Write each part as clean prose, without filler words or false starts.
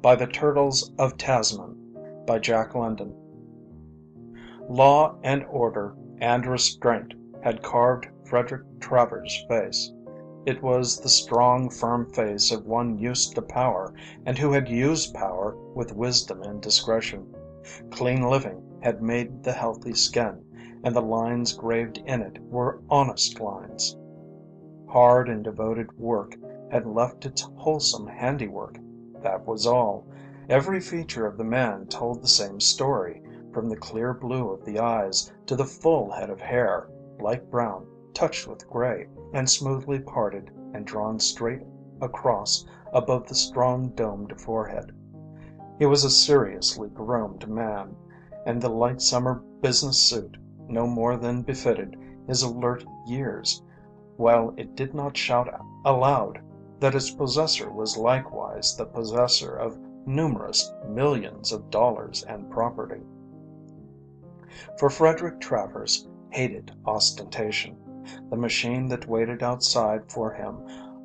By the Turtles of Tasman, by Jack London. Law and order and restraint had carved Frederick Travers' face. It was the strong, firm face of one used to power, and who had used power with wisdom and discretion. Clean living had made the healthy skin, and the lines graved in it were honest lines. Hard and devoted work had left its wholesome handiwork. That was all. Every feature of the man told the same story, from the clear blue of the eyes to the full head of hair, light brown, touched with gray, and smoothly parted and drawn straight across above the strong domed forehead. He was a seriously groomed man, and the light summer business suit no more than befitted his alert years, while it did not shout aloud that its possessor was likewise the possessor of numerous millions of dollars and property. For Frederick Travers hated ostentation. The machine that waited outside for him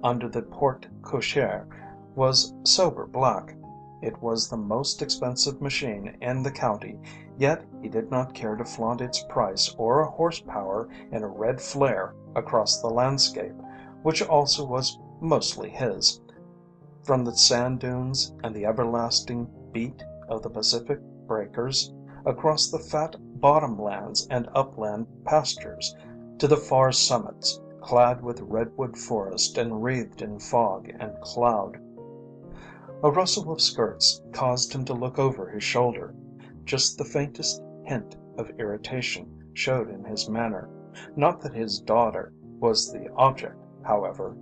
under the porte cochere was sober black. It was the most expensive machine in the county, yet he did not care to flaunt its price or horsepower in a red flare across the landscape, which also was mostly his, from the sand dunes and the everlasting beat of the Pacific breakers, across the fat bottomlands and upland pastures, to the far summits, clad with redwood forest and wreathed in fog and cloud. A rustle of skirts caused him to look over his shoulder. Just the faintest hint of irritation showed in his manner. Not that his daughter was the object, however.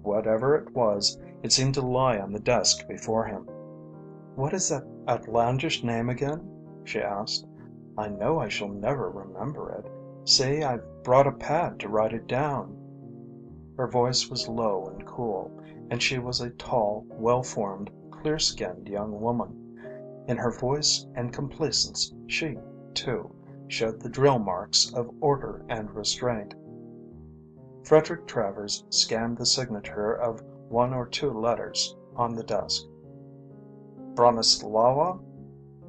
Whatever it was, it seemed to lie on the desk before him. "What is that outlandish name again?" she asked. "I know I shall never remember it. See, I've brought a pad to write it down." Her voice was low and cool, and she was a tall, well-formed, clear-skinned young woman. In her voice and complacence she, too, showed the drill marks of order and restraint. Frederick Travers scanned the signature of one or two letters on the desk. "Bronislawa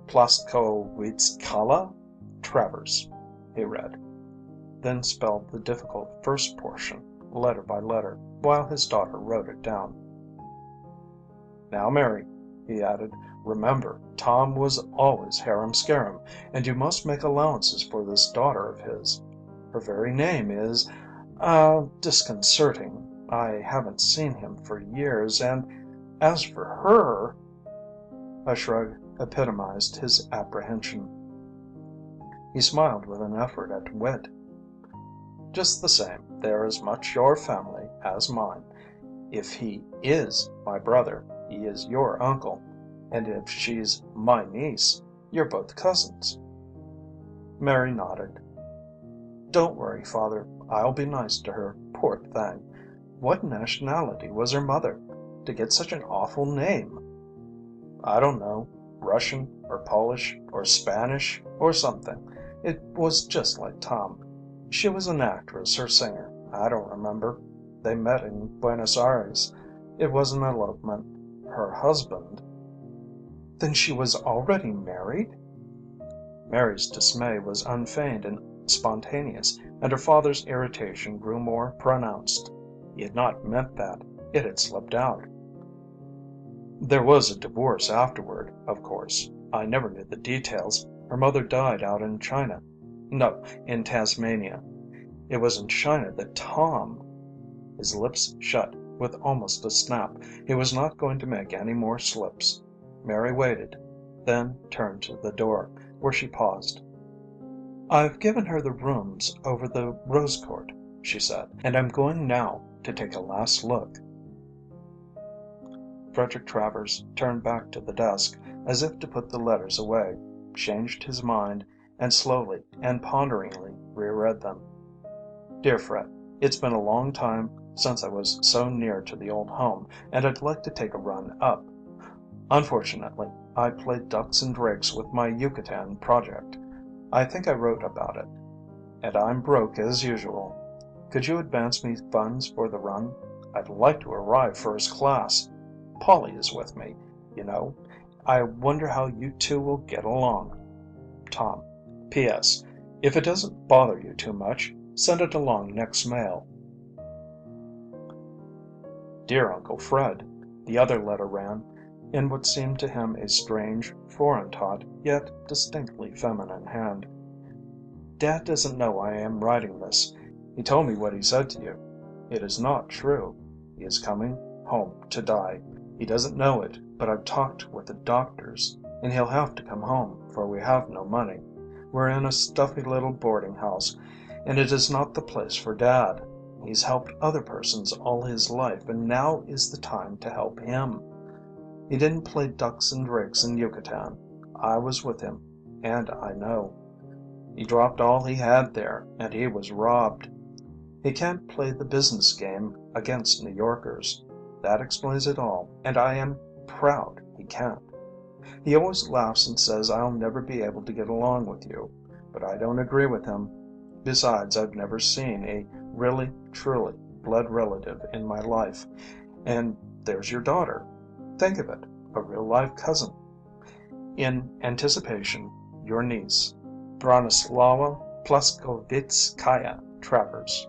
Plaskowitskaya Travers," he read, then spelled the difficult first portion, letter by letter, while his daughter wrote it down. "Now, Mary," he added, "remember, Tom was always harum-scarum, and you must make allowances for this daughter of his. Her very name is disconcerting. I haven't seen him for years, and as for her—" A shrug epitomized his apprehension. He smiled with an effort at wit. "Just the same, they're as much your family as mine. If he is my brother, he is your uncle, and if she's my niece, you're both cousins." Mary nodded. "Don't worry, father. I'll be nice to her, poor thing. What nationality was her mother, to get such an awful name?" "I don't know. Russian or Polish or Spanish or something. It was just like Tom. She was an actress or singer. I don't remember. They met in Buenos Aires. It was an elopement. Her husband—" "Then she was already married?" Mary's dismay was unfeigned and spontaneous, and her father's irritation grew more pronounced. He had not meant that. It had slipped out. "There was a divorce afterward, of course. I never knew the details. Her mother died out in China. No, in Tasmania. It was in China that Tom—" His lips shut with almost a snap. He was not going to make any more slips. Mary waited, then turned to the door, where she paused. "I've given her the rooms over the rose court," she said, "and I'm going now to take a last look." Frederick Travers turned back to the desk, as if to put the letters away, changed his mind, and slowly and ponderingly reread them. "Dear Fred, it's been a long time since I was so near to the old home, and I'd like to take a run up. Unfortunately, I played ducks and drakes with my Yucatan project. I think I wrote about it. And I'm broke as usual. Could you advance me funds for the run? I'd like to arrive first class. Polly is with me, you know. I wonder how you two will get along. Tom. P.S. If it doesn't bother you too much, send it along next mail. Dear Uncle Fred, the other letter ran, in what seemed to him a strange, foreign-taught, yet distinctly feminine hand. Dad doesn't know I am writing this. He told me what he said to you. It is not true. He is coming home to die. He doesn't know it, but I've talked with the doctors, and he'll have to come home, for we have no money. We're in a stuffy little boarding house, and it is not the place for Dad. He's helped other persons all his life, and now is the time to help him. He didn't play ducks and drakes in Yucatan. I was with him, and I know. He dropped all he had there, and he was robbed. He can't play the business game against New Yorkers. That explains it all, and I am proud he can't. He always laughs and says I'll never be able to get along with you, but I don't agree with him. Besides, I've never seen a really, truly blood relative in my life, and there's your daughter. Think of it, a real-life cousin. In anticipation, your niece, Bronislawa Plaskovitskaya Travers.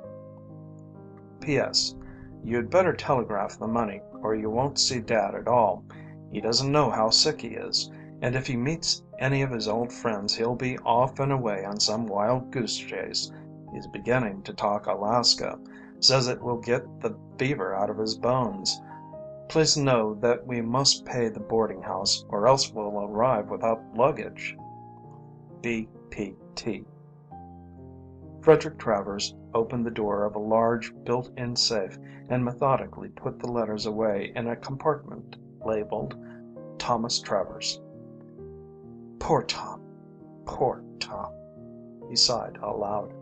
P.S. You'd better telegraph the money, or you won't see Dad at all. He doesn't know how sick he is, and if he meets any of his old friends he'll be off and away on some wild goose chase. He's beginning to talk Alaska. Says it will get the fever out of his bones. Please know that we must pay the boarding house, or else we'll arrive without luggage. B.P.T. Frederick Travers opened the door of a large, built-in safe and methodically put the letters away in a compartment labeled Thomas Travers. Poor Tom, poor Tom, he sighed aloud.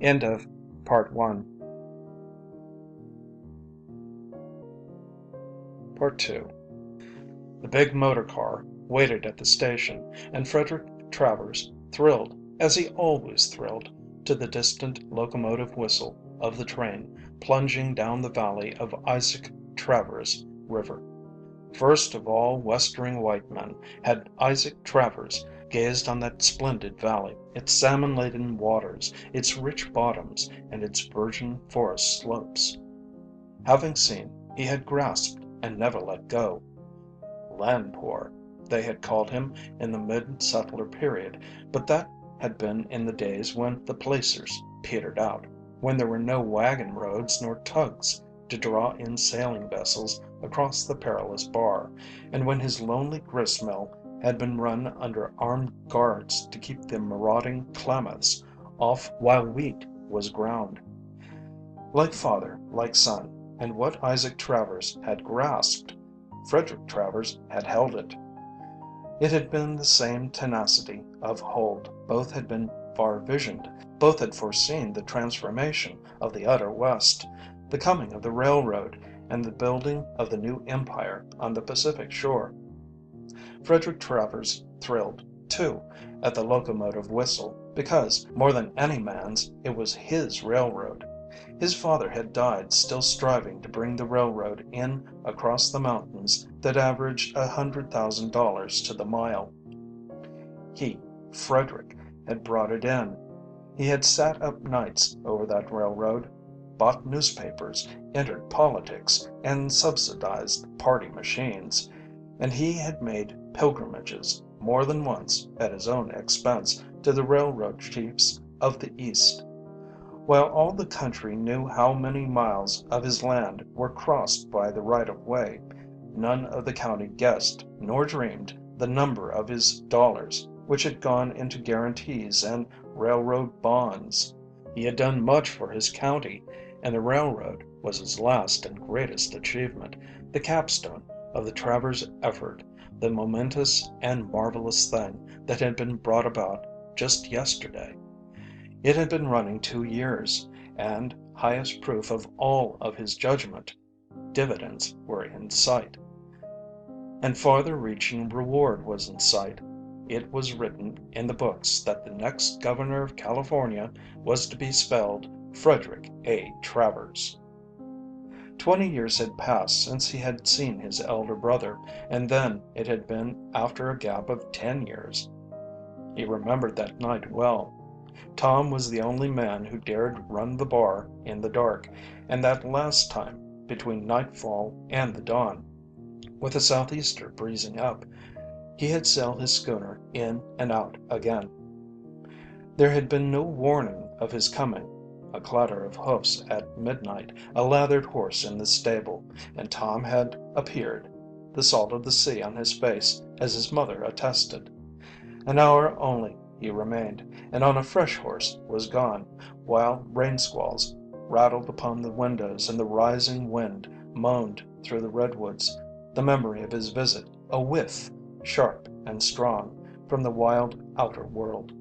End of Part 1. Part 2. The big motor car waited at the station, and Frederick Travers thrilled, as he always thrilled, to the distant locomotive whistle of the train plunging down the valley of Isaac Travers River. First of all westering white men had Isaac Travers gazed on that splendid valley, its salmon-laden waters, its rich bottoms, and its virgin forest slopes. Having seen, he had grasped and never let go. Land poor, they had called him in the mid-settler period, but that had been in the days when the placers petered out, when there were no wagon roads nor tugs to draw in sailing vessels across the perilous bar, and when his lonely gristmill had been run under armed guards to keep the marauding Klamaths off while wheat was ground. Like father, like son, and what Isaac Travers had grasped, Frederick Travers had held it. It had been the same tenacity of hold. Both had been far-visioned. Both had foreseen the transformation of the utter West, the coming of the railroad, and the building of the new empire on the Pacific shore. Frederick Travers thrilled, too, at the locomotive whistle, because, more than any man's, it was his railroad. His father had died still striving to bring the railroad in across the mountains that averaged $100,000 to the mile. He, Frederick, had brought it in. He had sat up nights over that railroad, bought newspapers, entered politics, and subsidized party machines, and he had made pilgrimages, more than once, at his own expense, to the railroad chiefs of the East. While all the country knew how many miles of his land were crossed by the right-of-way, none of the county guessed nor dreamed the number of his dollars which had gone into guarantees and railroad bonds. He had done much for his county, and the railroad was his last and greatest achievement, the capstone of the Travers effort, the momentous and marvelous thing that had been brought about just yesterday. It had been running 2 years, and, highest proof of all of his judgment, dividends were in sight. And farther-reaching reward was in sight. It was written in the books that the next governor of California was to be spelled Frederick A. Travers. 20 years had passed since he had seen his elder brother, and then it had been after a gap of 10 years. He remembered that night well. Tom was the only man who dared run the bar in the dark, and that last time, between nightfall and the dawn, with a southeaster breezing up, he had sailed his schooner in and out again. There had been no warning of his coming. A clatter of hoofs at midnight, a lathered horse in the stable, and Tom had appeared, the salt of the sea on his face, as his mother attested. An hour only he remained, and on a fresh horse was gone, while rain squalls rattled upon the windows and the rising wind moaned through the redwoods, the memory of his visit a whiff, sharp and strong, from the wild outer world.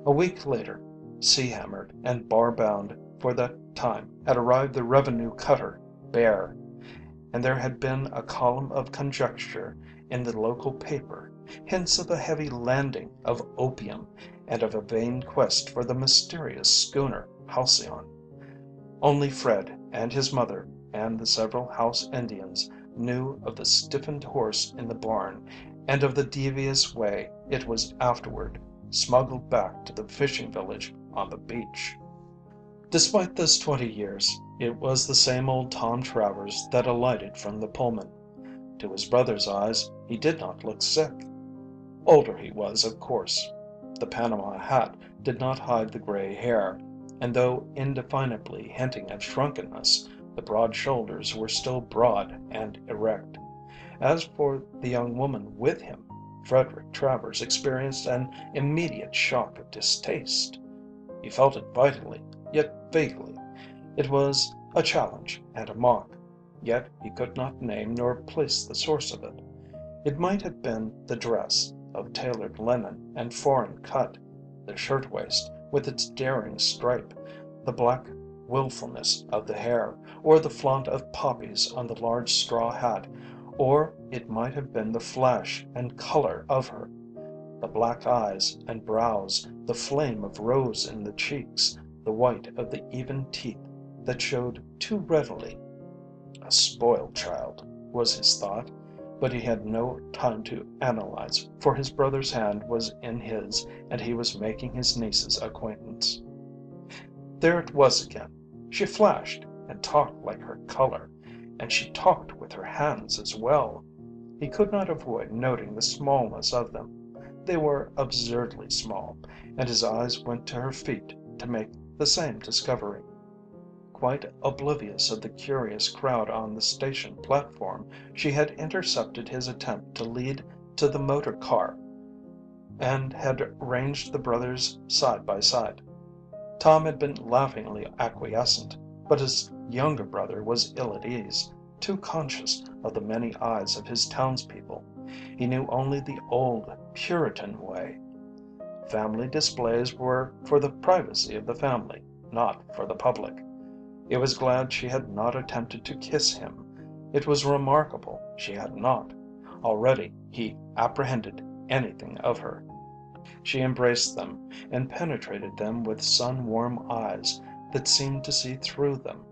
A week later, sea-hammered and bar-bound for that time, had arrived the revenue cutter Bear, and there had been a column of conjecture in the local paper, hints of a heavy landing of opium and of a vain quest for the mysterious schooner Halcyon. Only Fred and his mother and the several house Indians knew of the stiffened horse in the barn, and of the devious way it was afterward smuggled back to the fishing village on the beach. Despite those 20 years, it was the same old Tom Travers that alighted from the Pullman. To his brother's eyes, he did not look sick. Older he was, of course. The Panama hat did not hide the gray hair, and though indefinably hinting of shrunkenness, the broad shoulders were still broad and erect. As for the young woman with him, Frederick Travers experienced an immediate shock of distaste. He felt it vitally, yet vaguely. It was a challenge and a mock, yet he could not name nor place the source of it. It might have been the dress, of tailored linen and foreign cut, the shirtwaist with its daring stripe, the black wilfulness of the hair, or the flaunt of poppies on the large straw hat, or it might have been the flash and color of her, the black eyes and brows, the flame of rose in the cheeks, the white of the even teeth that showed too readily. A spoiled child, was his thought, but he had no time to analyze, for his brother's hand was in his and he was making his niece's acquaintance. There it was again. She flashed and talked like her color, and she talked with her hands as well. He could not avoid noting the smallness of them. They were absurdly small, and his eyes went to her feet to make the same discovery. Quite oblivious of the curious crowd on the station platform, she had intercepted his attempt to lead to the motor car, and had ranged the brothers side by side. Tom had been laughingly acquiescent, but his younger brother was ill at ease, too conscious of the many eyes of his townspeople. He knew only the old Puritan way. Family displays were for the privacy of the family, not for the public. He was glad she had not attempted to kiss him. It was remarkable she had not. Already he apprehended anything of her. She embraced them and penetrated them with sun-warm eyes that seemed to see through them,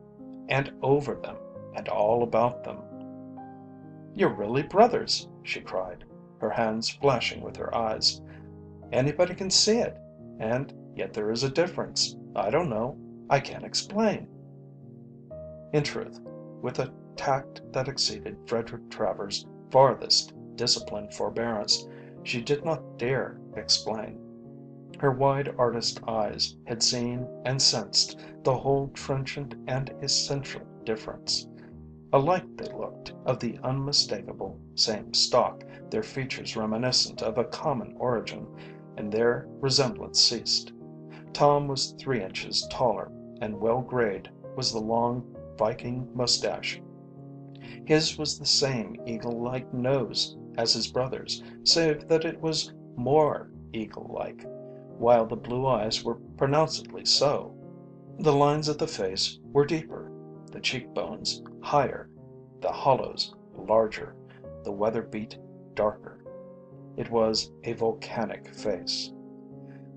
and over them, and all about them. "You're really brothers," she cried, her hands flashing with her eyes. "Anybody can see it, and yet there is a difference. I don't know. I can't explain." In truth, with a tact that exceeded Frederick Travers' farthest disciplined forbearance, she did not dare explain. Her wide artist eyes had seen and sensed the whole trenchant and essential difference. Alike they looked, of the unmistakable same stock, their features reminiscent of a common origin, and their resemblance ceased. Tom was 3 inches taller, and well grayed was the long Viking mustache. His was the same eagle-like nose as his brother's, save that it was more eagle-like, while the blue eyes were pronouncedly so. The lines of the face were deeper, the cheekbones higher, the hollows larger, the weather-beat darker. It was a volcanic face.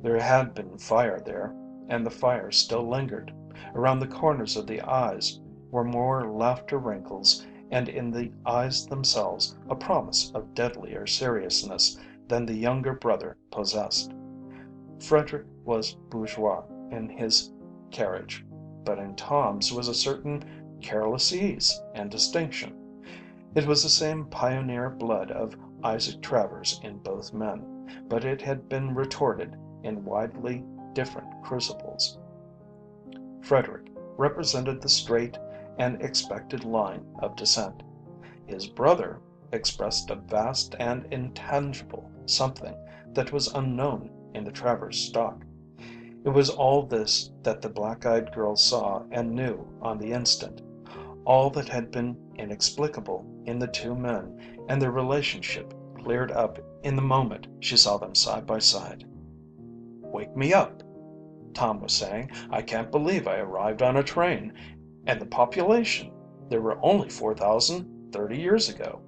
There had been fire there, and the fire still lingered, around the corners of the eyes, were more laughter wrinkles and in the eyes themselves a promise of deadlier seriousness than the younger brother possessed. Frederick was bourgeois in his carriage, but in Tom's was a certain careless ease and distinction. It was the same pioneer blood of Isaac Travers in both men, but it had been retorted in widely different crucibles. Frederick represented the straight and expected line of descent. His brother expressed a vast and intangible something that was unknown in the Travers stock. It was all this that the black-eyed girl saw and knew on the instant, all that had been inexplicable in the two men and their relationship cleared up in the moment she saw them side by side. "Wake me up," Tom was saying. "I can't believe I arrived on a train. And the population. There were only 4,000 30 years ago."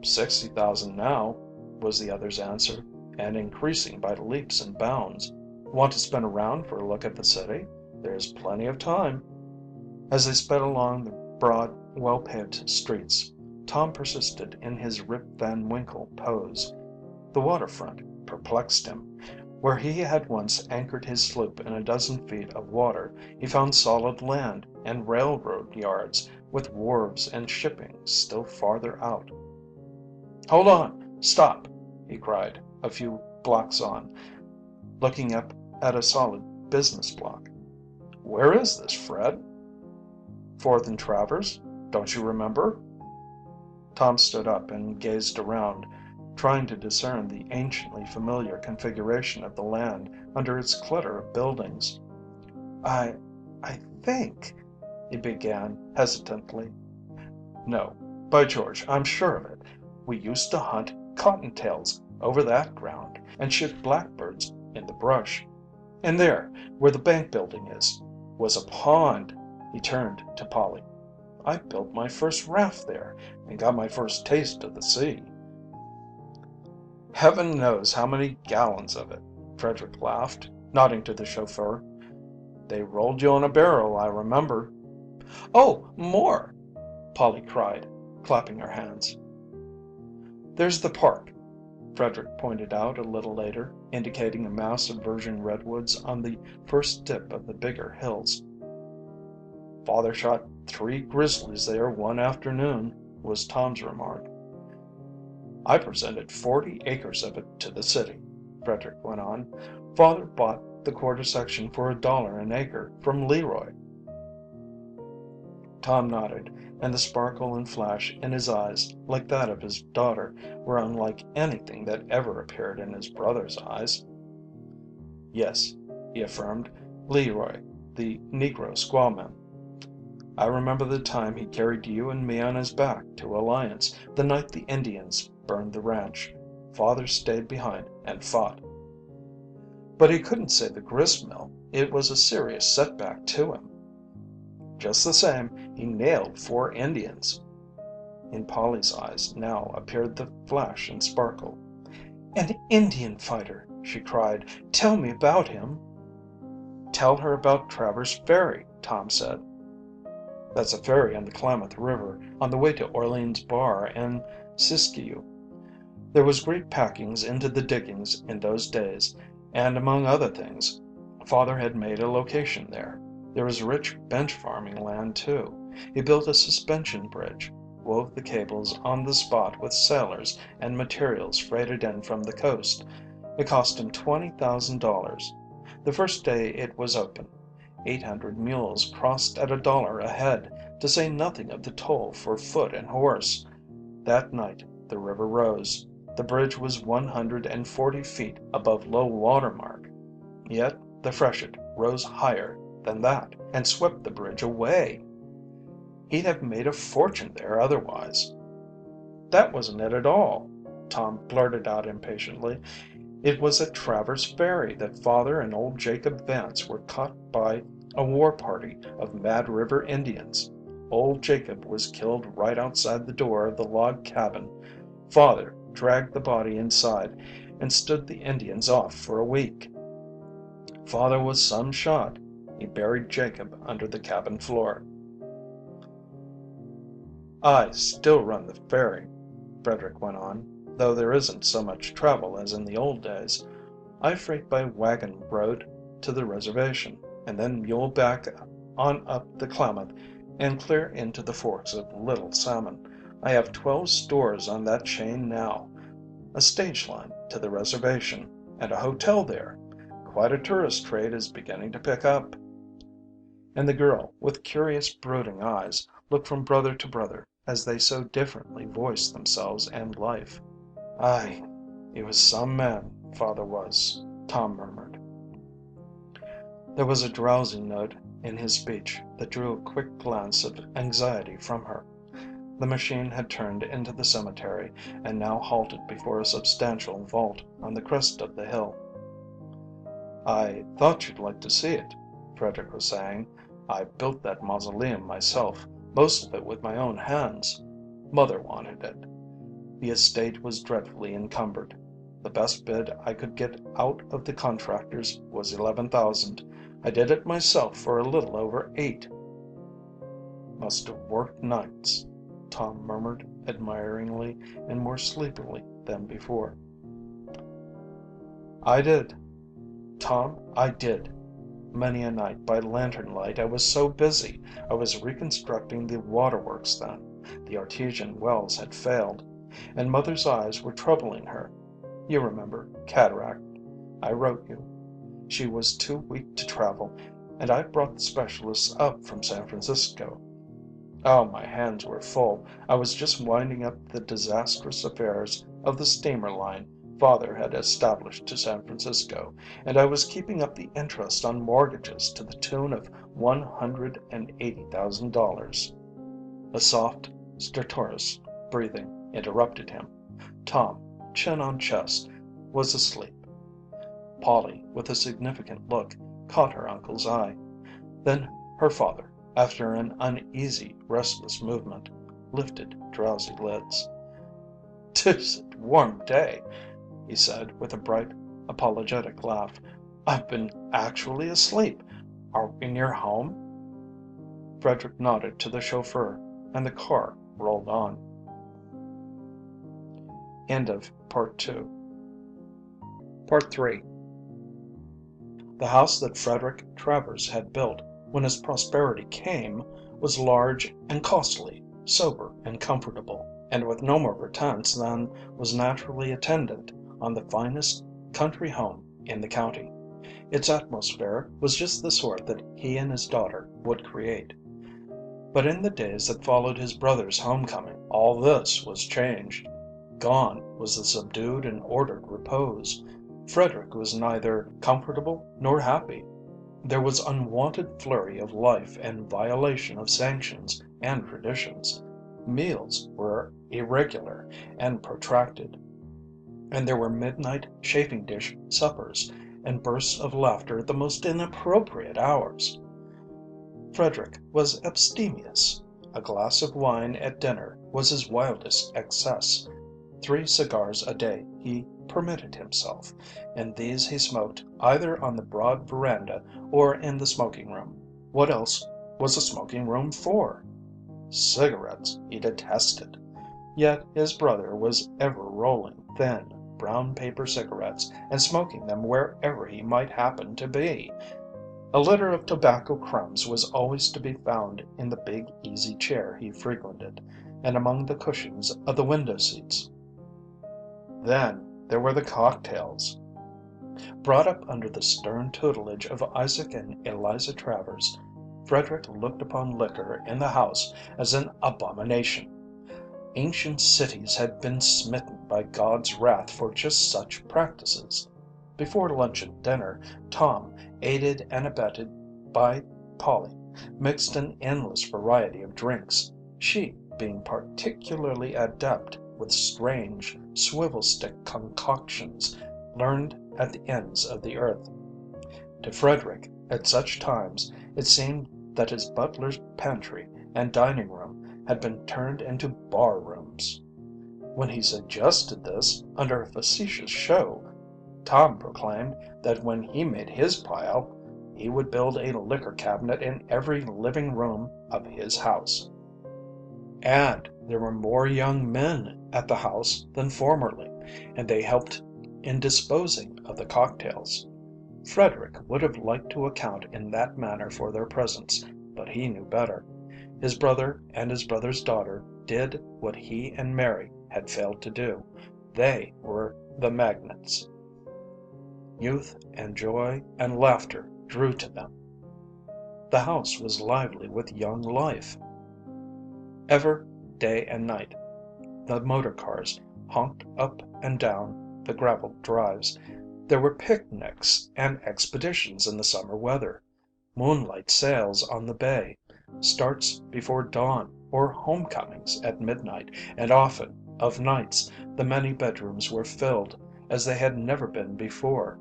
60,000 now, was the other's answer, and increasing by leaps and bounds. "Want to spin around for a look at the city? There's plenty of time." As they sped along the broad, well-paved streets, Tom persisted in his Rip Van Winkle pose. The waterfront perplexed him. Where he had once anchored his sloop in a dozen feet of water, he found solid land and railroad yards with wharves and shipping still farther out. "Hold on! Stop!" he cried, a few blocks on, looking up at a solid business block. "Where is this, Fred?" "Fourth and Travers. Don't you remember?" Tom stood up and gazed around, trying to discern the anciently familiar configuration of the land under its clutter of buildings. I think," he began hesitantly. "No, by George, I'm sure of it. We used to hunt cottontails over that ground and shoot blackbirds in the brush. And there, where the bank building is, was a pond." He turned to Polly. "I built my first raft there and got my first taste of the sea." "Heaven knows how many gallons of it," Frederick laughed, nodding to the chauffeur. "They rolled you on a barrel, I remember." "Oh, more!" Polly cried, clapping her hands. "There's the park," Frederick pointed out a little later, indicating a mass of virgin redwoods on the first dip of the bigger hills. "Father shot 3 grizzlies there one afternoon," was Tom's remark. "I presented 40 acres of it to the city," Frederick went on. "Father bought the quarter section for $1 an acre from Leroy." Tom nodded, and the sparkle and flash in his eyes, like that of his daughter, were unlike anything that ever appeared in his brother's eyes. "Yes," he affirmed, "Leroy, the Negro squawman. I remember the time he carried you and me on his back to Alliance, the night the Indians burned the ranch. Father stayed behind and fought." "But he couldn't save the grist mill. It was a serious setback to him." "Just the same, he nailed 4 Indians." In Polly's eyes now appeared the flash and sparkle. "An Indian fighter!" she cried. "Tell me about him." "Tell her about Travers Ferry," Tom said. "That's a ferry on the Klamath River, on the way to Orleans Bar and Siskiyou. There was great packings into the diggings in those days, and among other things, Father had made a location there. There was rich bench farming land too. He built a suspension bridge, wove the cables on the spot with sailors and materials freighted in from the coast. It cost him $20,000. The first day it was open, 800 mules crossed at $1 a head, to say nothing of the toll for foot and horse. That night the river rose. The bridge was 140 feet above low water mark. Yet the freshet rose higher than that and swept the bridge away. He'd have made a fortune there otherwise." "That wasn't it at all," Tom blurted out impatiently. "It was at Travers Ferry that Father and old Jacob Vance were caught by a war party of Mad River Indians. Old Jacob was killed right outside the door of the log cabin. Father dragged the body inside and stood the Indians off for a week. Father was some shot. He buried Jacob under the cabin floor. I still run the ferry, Frederick went on, though there isn't so much travel as in the old days. I freight by wagon road to the reservation, and then mule back on up the Klamath and clear into the forks of Little Salmon. I have 12 stores on that chain now, a stage line to the reservation, and a hotel there. Quite a tourist trade is beginning to pick up." And the girl, with curious brooding eyes, looked from brother to brother as they so differently voiced themselves and life. "Ay, he was some man, father was," Tom murmured. There was a drowsy note in his speech that drew a quick glance of anxiety from her. The machine had turned into the cemetery and now halted before a substantial vault on the crest of the hill. "I thought you'd like to see it," Frederick was saying. "I built that mausoleum myself, most of it with my own hands. Mother wanted it. The estate was dreadfully encumbered. The best bid I could get out of the contractors was 11,000. I did it myself for a little over 8." "Must have worked nights," Tom murmured admiringly and more sleepily than before. "I did, Tom, I did. Many a night by lantern light I was so busy. I was reconstructing the waterworks then. The artesian wells had failed, and Mother's eyes were troubling her. You remember, cataract. I wrote you. She was too weak to travel, and I brought the specialists up from San Francisco. Oh, my hands were full. I was just winding up the disastrous affairs of the steamer line Father had established to San Francisco, and I was keeping up the interest on mortgages to the tune of $180,000. A soft, stertorous breathing interrupted him. Tom, chin on chest, was asleep. Polly, with a significant look, caught her uncle's eye. Then her father, after an uneasy, restless movement, lifted drowsy lids. "'Tis a warm day," he said with a bright, apologetic laugh. "I've been actually asleep. Are we near home?" Frederick nodded to the chauffeur, and the car rolled on. Part 3. The house that Frederick Travers had built when his prosperity came was large and costly, sober and comfortable, and with no more pretense than was naturally attendant on the finest country home in the county. Its atmosphere was just the sort that he and his daughter would create. But in the days that followed his brother's homecoming, all this was changed. Gone was the subdued and ordered repose. Frederick was neither comfortable nor happy. There was unwonted flurry of life and violation of sanctions and traditions. Meals were irregular and protracted, and there were midnight chafing dish suppers and bursts of laughter at the most inappropriate hours. Frederick was abstemious. A glass of wine at dinner was his wildest excess. 3 cigars a day he permitted himself, and these he smoked either on the broad veranda or in the smoking room. What else was a smoking room for? Cigarettes he detested. Yet his brother was ever rolling thin, brown paper cigarettes and smoking them wherever he might happen to be. A litter of tobacco crumbs was always to be found in the big easy chair he frequented, and among the cushions of the window seats. Then there were the cocktails. Brought up under the stern tutelage of Isaac and Eliza Travers, Frederick looked upon liquor in the house as an abomination. Ancient cities had been smitten by God's wrath for just such practices. Before lunch and dinner, Tom, aided and abetted by Polly, mixed an endless variety of drinks, she being particularly adept with strange swivel stick concoctions learned at the ends of the earth. To Frederick, at such times, it seemed that his butler's pantry and dining room had been turned into bar rooms. When he suggested this, under a facetious show, Tom proclaimed that when he made his pile, he would build a liquor cabinet in every living room of his house. And there were more young men at the house than formerly, and they helped in disposing of the cocktails. Frederick would have liked to account in that manner for their presence, but he knew better. His brother and his brother's daughter did what he and Mary had failed to do. They were the magnets. Youth and joy and laughter drew to them. The house was lively with young life. Ever, day and night, the motor cars honked up and down the graveled drives. There were picnics and expeditions in the summer weather, moonlight sails on the bay, starts before dawn or homecomings at midnight, and often, of nights, the many bedrooms were filled as they had never been before.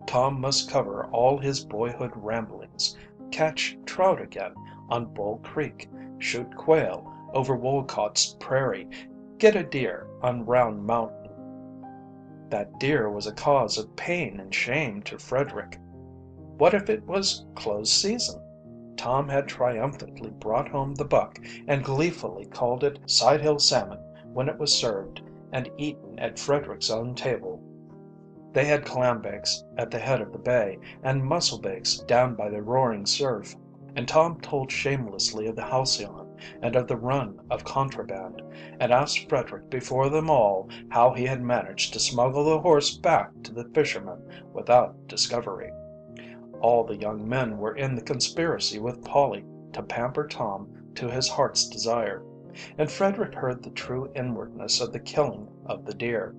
Tom must cover all his boyhood ramblings, catch trout again on Bull Creek, shoot quail over Wolcott's Prairie, get a deer on Round Mountain. That deer was a cause of pain and shame to Frederick. What if it was close season? Tom had triumphantly brought home the buck and gleefully called it Sidehill salmon when it was served and eaten at Frederick's own table. They had clambakes at the head of the bay and musselbakes down by the roaring surf, and Tom told shamelessly of the halcyon and of the run of contraband, and asked Frederick before them all how he had managed to smuggle the horse back to the fishermen without discovery. All the young men were in the conspiracy with Polly to pamper Tom to his heart's desire, and Frederick heard the true inwardness of the killing of the deer,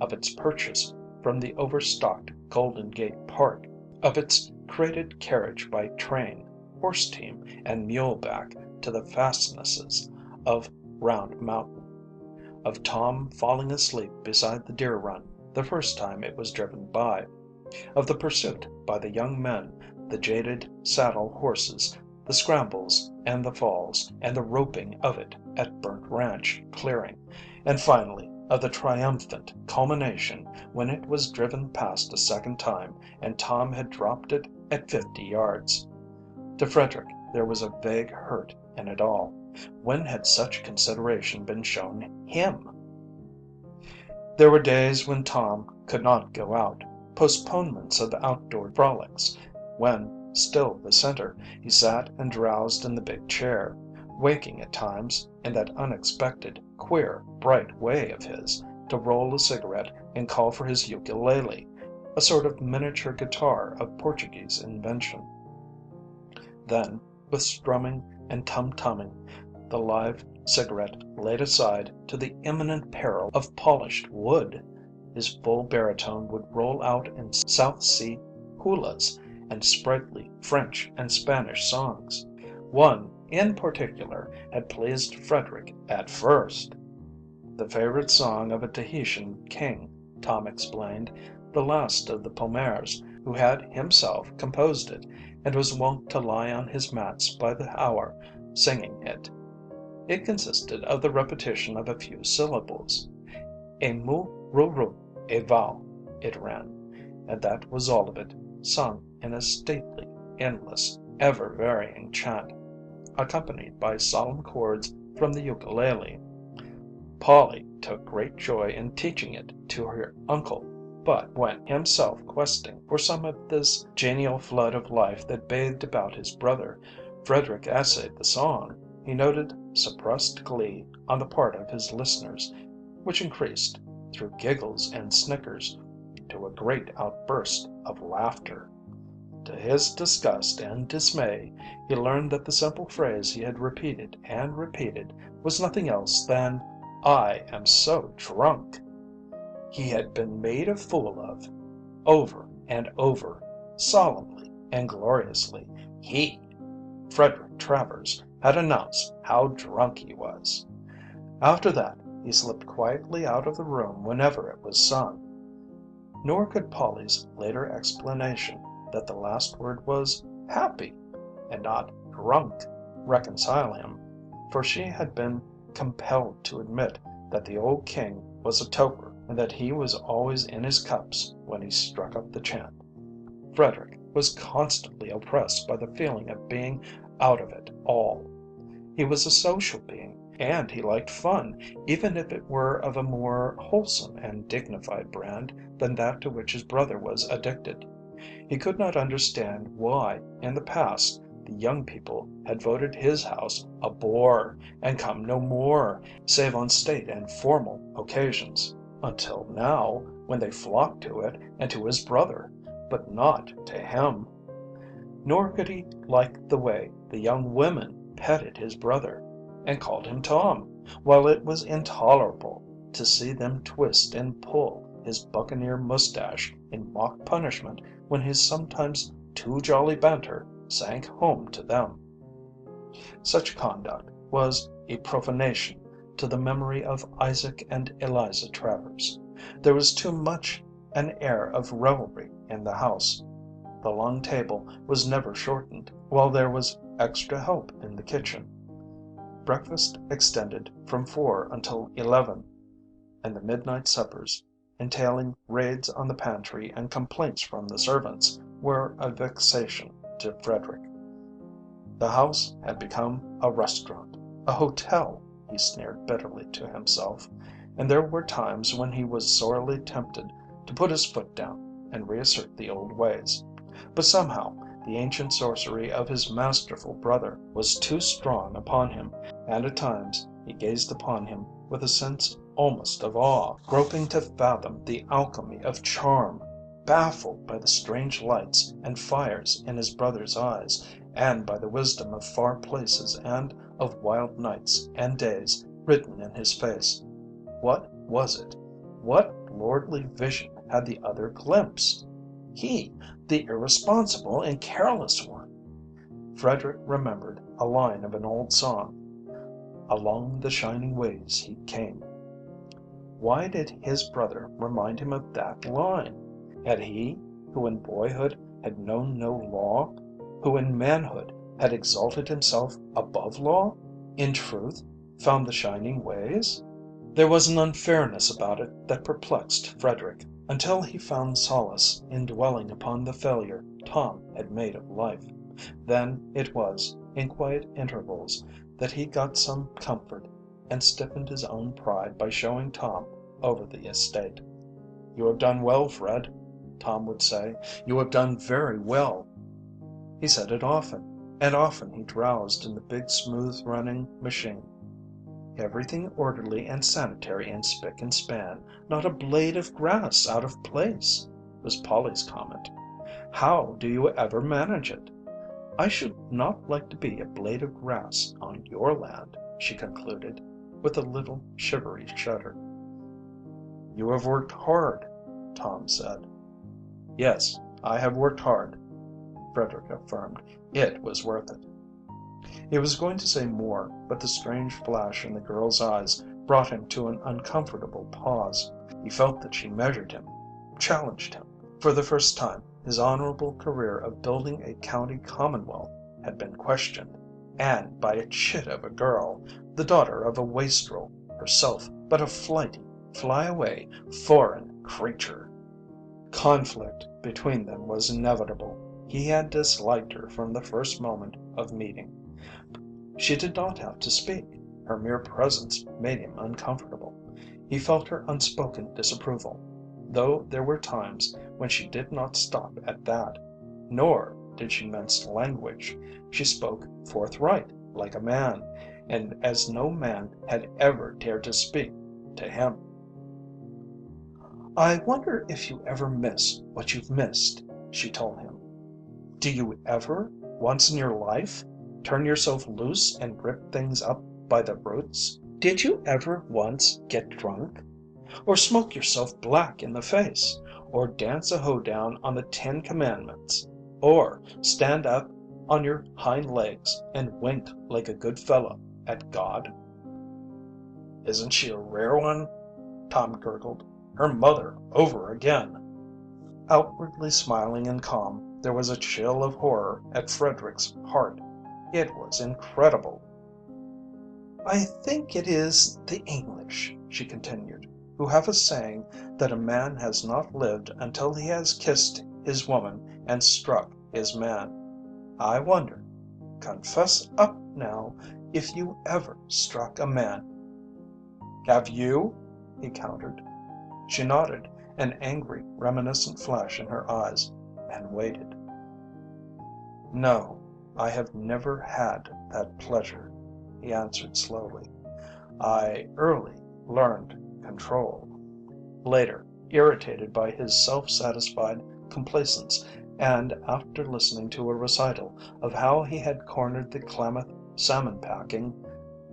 of its purchase from the overstocked Golden Gate Park, of its crated carriage by train, horse team, and mule back to the fastnesses of Round Mountain, of Tom falling asleep beside the deer run the first time it was driven by, of the pursuit by the young men, the jaded saddle horses, the scrambles and the falls, and the roping of it at Burnt Ranch clearing, and finally of the triumphant culmination when it was driven past a second time and Tom had dropped it at 50 yards. To Frederick there was a vague hurt in it all. When had such consideration been shown him? There were days when Tom could not go out, postponements of outdoor frolics, when, still the center, he sat and drowsed in the big chair, waking at times, in that unexpected, queer, bright way of his, to roll a cigarette and call for his ukulele, a sort of miniature guitar of Portuguese invention. Then, with strumming and tum-tumming, the live cigarette laid aside to the imminent peril of polished wood, his full baritone would roll out in South Sea hulas and sprightly French and Spanish songs. One, in particular, had pleased Frederick at first. The favorite song of a Tahitian king, Tom explained, the last of the Pomers, who had himself composed it, and was wont to lie on his mats by the hour singing it. It consisted of the repetition of a few syllables. "Et mu ru ru et vau," it ran, and that was all of it, sung in a stately, endless, ever-varying chant, accompanied by solemn chords from the ukulele. Polly took great joy in teaching it to her uncle, but when, himself questing for some of this genial flood of life that bathed about his brother, Frederick essayed the song, he noted suppressed glee on the part of his listeners, which increased, through giggles and snickers, to a great outburst of laughter. To his disgust and dismay, he learned that the simple phrase he had repeated and repeated was nothing else than "I am so drunk." He had been made a fool of. Over and over, solemnly and gloriously, he, Frederick Travers, had announced how drunk he was. After that he slipped quietly out of the room whenever it was sung. Nor could Polly's later explanation that the last word was happy and not drunk reconcile him, for she had been compelled to admit that the old king was a toper, and that he was always in his cups when he struck up the chant. Frederick was constantly oppressed by the feeling of being out of it all. He was a social being, and he liked fun, even if it were of a more wholesome and dignified brand than that to which his brother was addicted. He could not understand why, in the past, the young people had voted his house a bore and come no more, save on state and formal occasions, until now, when they flocked to it and to his brother, but not to him. Nor could he like the way the young women petted his brother and called him Tom, while it was intolerable to see them twist and pull his buccaneer mustache in mock punishment when his sometimes too jolly banter sank home to them. Such conduct was a profanation to the memory of Isaac and Eliza Travers. There was too much an air of revelry in the house. The long table was never shortened, while there was extra help in the kitchen. Breakfast extended from 4 until 11, and the midnight suppers, entailing raids on the pantry and complaints from the servants, were a vexation to Frederick. The house had become a restaurant, a hotel, he sneered bitterly to himself, and there were times when he was sorely tempted to put his foot down and reassert the old ways. But somehow the ancient sorcery of his masterful brother was too strong upon him, and at times he gazed upon him with a sense almost of awe, groping to fathom the alchemy of charm, baffled by the strange lights and fires in his brother's eyes, and by the wisdom of far places and of wild nights and days written in his face. What was it? What lordly vision had the other glimpsed? He, the irresponsible and careless one. Frederick remembered a line of an old song. Along the shining ways he came. Why did his brother remind him of that line? Had he, who in boyhood had known no law, who in manhood had exalted himself above law, in truth found the shining ways? There was an unfairness about it that perplexed Frederick, until he found solace in dwelling upon the failure Tom had made of life. Then it was, in quiet intervals, that he got some comfort, and stiffened his own pride by showing Tom over the estate. "You have done well, Fred," Tom would say. "You have done very well." He said it often, and often he drowsed in the big smooth running machine. "Everything orderly and sanitary and spick and span, not a blade of grass out of place," was Polly's comment. "How do you ever manage it? I should not like to be a blade of grass on your land," she concluded, with a little shivery shudder. "You have worked hard," Tom said. "Yes, I have worked hard," Frederick affirmed. "It was worth it." He was going to say more, but the strange flash in the girl's eyes brought him to an uncomfortable pause. He felt that she measured him, challenged him. For the first time, his honorable career of building a county commonwealth had been questioned, and by a chit of a girl, the daughter of a wastrel, herself but a flighty, fly-away, foreign creature. Conflict between them was inevitable. He had disliked her from the first moment of meeting. She did not have to speak. Her mere presence made him uncomfortable. He felt her unspoken disapproval, though there were times when she did not stop at that. Nor did she mince language. She spoke forthright, like a man, and as no man had ever dared to speak to him. "I wonder if you ever miss what you've missed," she told him. "Do you ever, once in your life, turn yourself loose and rip things up by the roots? Did you ever once get drunk? Or smoke yourself black in the face? Or dance a hoedown on the 10 Commandments? Or stand up on your hind legs and wink like a good fellow at God?" "Isn't she a rare one?" Tom gurgled. "Her mother over again." Outwardly smiling and calm, there was a chill of horror at Frederick's heart. It was incredible. "I think it is the English," she continued, "who have a saying that a man has not lived until he has kissed his woman and struck his man. I wonder, confess up now, if you ever struck a man." "Have you?" he countered. She nodded, an angry, reminiscent flash in her eyes, and waited. "No, I have never had that pleasure," he answered slowly. "I early learned control." Later, irritated by his self-satisfied complacence, and after listening to a recital of how he had cornered the Klamath salmon packing,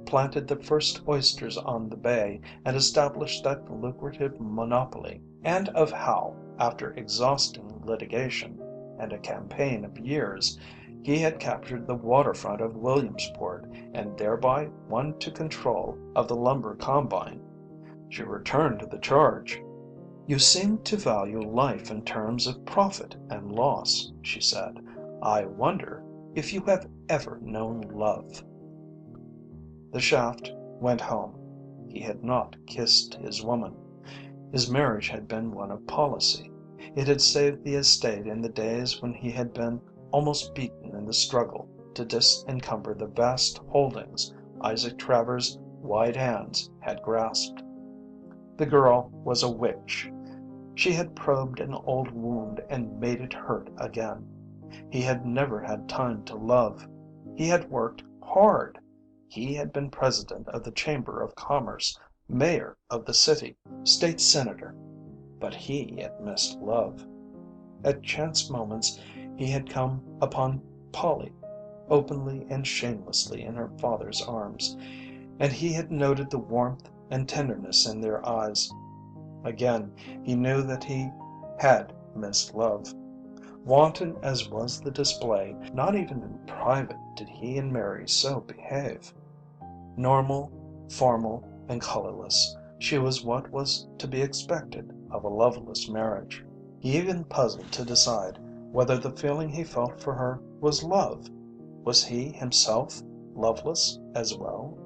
planted the first oysters on the bay, and established that lucrative monopoly, and of how, after exhausting litigation and a campaign of years, he had captured the waterfront of Williamsport and thereby won to control of the lumber combine, she returned to the charge. "You seem to value life in terms of profit and loss," she said. "I wonder if you have ever known love." The shaft went home. He had not kissed his woman. His marriage had been one of policy. It had saved the estate in the days when he had been almost beaten in the struggle to disencumber the vast holdings Isaac Travers' wide hands had grasped. The girl was a witch. She had probed an old wound and made it hurt again. He had never had time to love. He had worked hard. He had been president of the Chamber of Commerce, mayor of the city, state senator. But he had missed love. At chance moments he had come upon Polly, openly and shamelessly in her father's arms, and he had noted the warmth and tenderness in their eyes. Again he knew that he had missed love. Wanton as was the display, not even in private did he and Mary so behave. Normal, formal, and colorless, she was what was to be expected of a loveless marriage. He even puzzled to decide whether the feeling he felt for her was love. Was he himself loveless as well?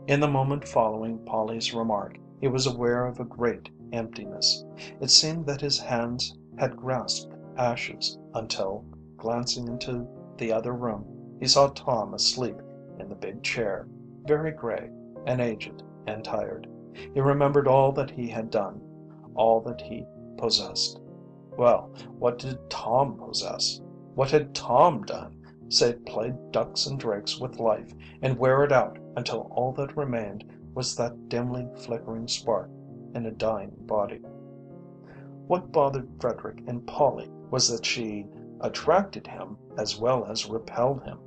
In the moment following Polly's remark he was aware of a great emptiness. It seemed that his hands had grasped ashes until, glancing into the other room, he saw Tom asleep in the big chair, very gray and aged and tired. He remembered all that he had done, all that he possessed. Well, what did Tom possess? What had Tom done, save play ducks and drakes with life and wear it out until all that remained was that dimly flickering spark in a dying body? What bothered Frederick in Polly was that she attracted him as well as repelled him.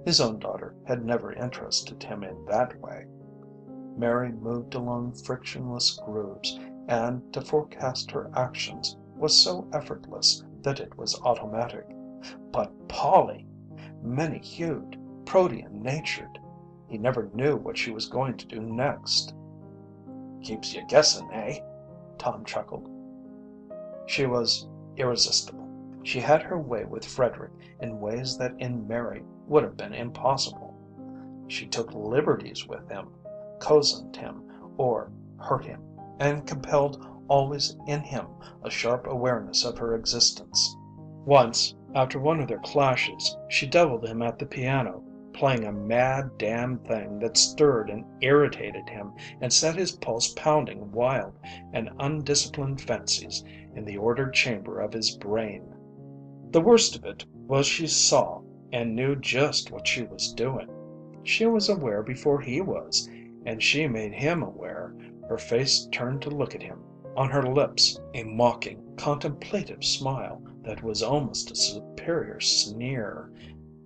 His own daughter had never interested him in that way. Mary moved along frictionless grooves, and to forecast her actions was so effortless that it was automatic. But Polly, many-hued, protean-natured, he never knew what she was going to do next. "Keeps you guessing, eh?" Tom chuckled. She was irresistible. She had her way with Frederick in ways that in Mary would have been impossible. She took liberties with him, cozened him, or hurt him, and compelled always in him a sharp awareness of her existence. Once, after one of their clashes, she deviled him at the piano, playing a mad damn thing that stirred and irritated him and set his pulse pounding wild and undisciplined fancies in the ordered chamber of his brain. The worst of it was she saw and knew just what she was doing. She was aware before he was, and she made him aware. Her face turned to look at him, on her lips a mocking, contemplative smile that was almost a superior sneer.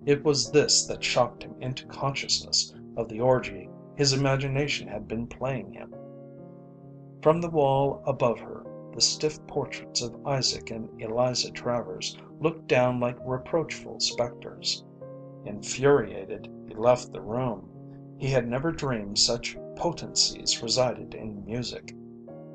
It was this that shocked him into consciousness of the orgy his imagination had been playing him. From the wall above her, the stiff portraits of Isaac and Eliza Travers looked down like reproachful specters. Infuriated, he left the room. He had never dreamed such potencies resided in music.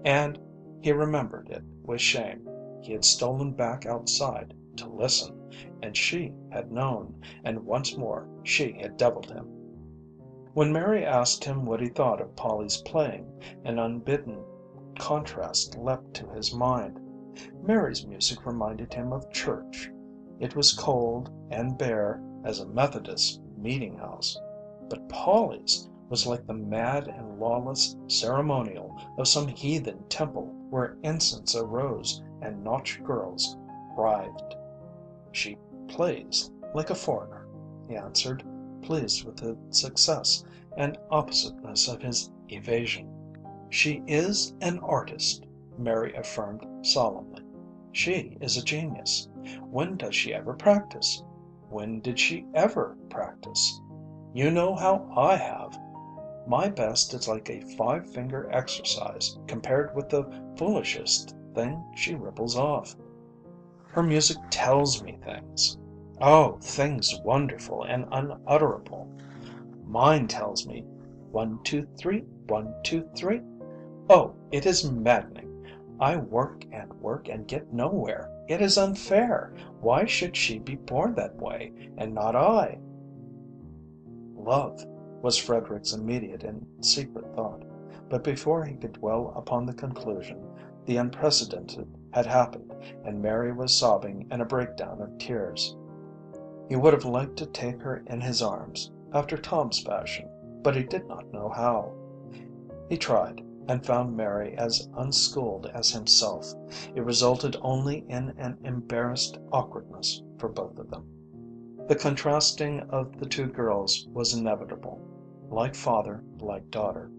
And he remembered it with shame. He had stolen back outside to listen, and she had known, and once more she had deviled him. When Mary asked him what he thought of Polly's playing, an unbidden contrast leapt to his mind. Mary's music reminded him of church. It was cold and bare as a Methodist meeting house. but Polly's was like the mad and lawless ceremonial of some heathen temple where incense arose and nautch girls writhed. "She plays like a foreigner," he answered, pleased with the success and oppositeness of his evasion. "She is an artist," Mary affirmed solemnly. "She is a genius. When does she ever practice? When did she ever practice? You know how I have. My best is like a five-finger exercise compared with the foolishest thing she ripples off. Her music tells me things. Oh, things wonderful and unutterable. Mine tells me 1, 2, 3, 1, 2, 3. Oh, it is maddening. I work and get nowhere. It is unfair. Why should she be born that way and not I?" Love was Frederick's immediate and secret thought, but before he could dwell upon the conclusion, the unprecedented had happened and Mary was sobbing in a breakdown of tears. He would have liked to take her in his arms, after Tom's fashion, but he did not know how. He tried, and found Mary as unschooled as himself. It resulted only in an embarrassed awkwardness for both of them. The contrasting of the two girls was inevitable. Like father, like daughter,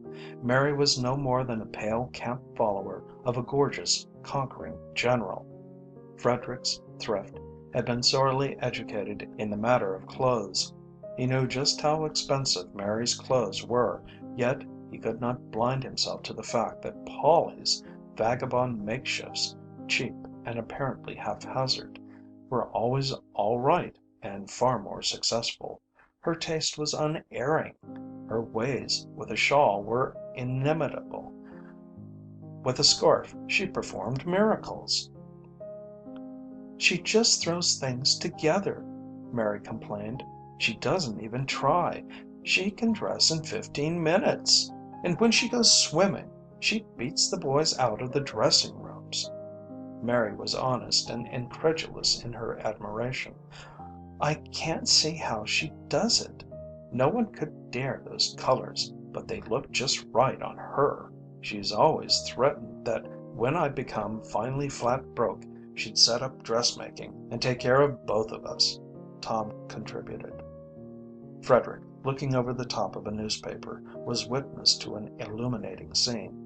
Mary was no more than a pale camp follower of a gorgeous, conquering general. Frederick's thrift had been sorely educated in the matter of clothes. He knew just how expensive Mary's clothes were, yet he could not blind himself to the fact that Polly's vagabond makeshifts, cheap and apparently haphazard, were always all right and far more successful. Her taste was unerring. Her ways with a shawl were inimitable. With a scarf she performed miracles. "She just throws things together," Mary complained. "She doesn't even try. She can dress in 15 minutes. And when she goes swimming, she beats the boys out of the dressing rooms." Mary was honest and incredulous in her admiration. "I can't see how she does it. No one could dare those colors, but they look just right on her. She's always threatened that when I become finally flat broke she'd set up dressmaking and take care of both of us," Tom contributed. Frederick, looking over the top of a newspaper, was witness to an illuminating scene.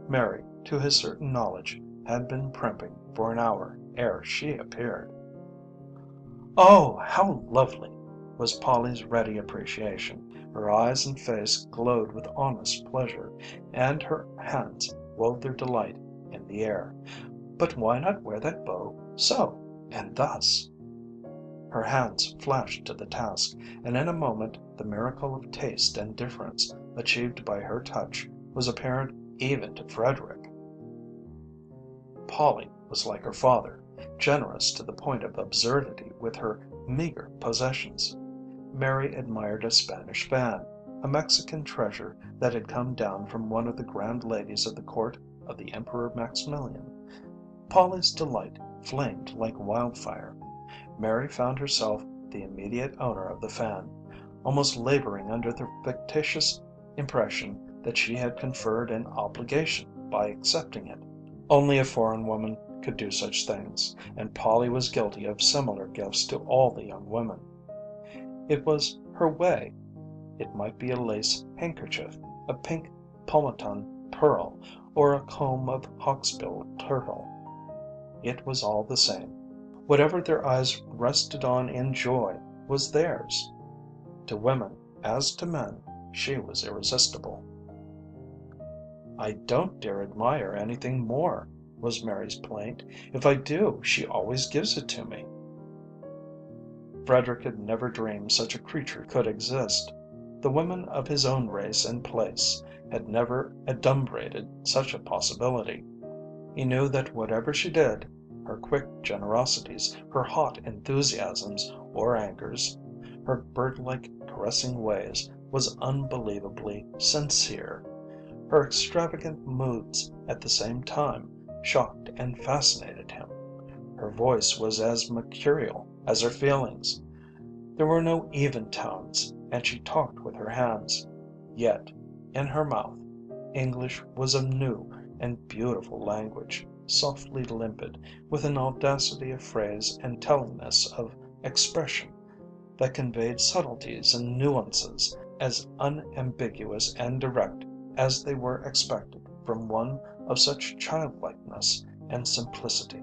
Mary, to his certain knowledge, had been primping for an hour ere she appeared. "Oh, how lovely!" was Polly's ready appreciation. Her eyes and face glowed with honest pleasure, and her hands wove their delight in the air. "But why not wear that bow so, and thus?" Her hands flashed to the task, and in a moment the miracle of taste and difference achieved by her touch was apparent even to Frederick. Polly was like her father, generous to the point of absurdity with her meager possessions. Mary admired a Spanish fan, a Mexican treasure that had come down from one of the grand ladies of the court of the Emperor Maximilian. Polly's delight flamed like wildfire. Mary found herself the immediate owner of the fan, almost laboring under the fictitious impression that she had conferred an obligation by accepting it. Only a foreign woman could do such things, and Polly was guilty of similar gifts to all the young women. It was her way. It might be a lace handkerchief, a pink pomatum pearl, or a comb of hawksbill turtle. It was all the same. Whatever their eyes rested on in joy was theirs. To women, as to men, she was irresistible. "I don't dare admire anything more," was Mary's plaint. "If I do, she always gives it to me." Frederick had never dreamed such a creature could exist. The women of his own race and place had never adumbrated such a possibility. He knew that whatever she did, her quick generosities, her hot enthusiasms or angers, her bird-like caressing ways, was unbelievably sincere. Her extravagant moods at the same time shocked and fascinated him. Her voice was as mercurial as her feelings. There were no even tones, and she talked with her hands. Yet, in her mouth, English was a new and beautiful language, softly limpid, with an audacity of phrase and tellingness of expression that conveyed subtleties and nuances as unambiguous and direct as they were expected from one of such childlikeness and simplicity.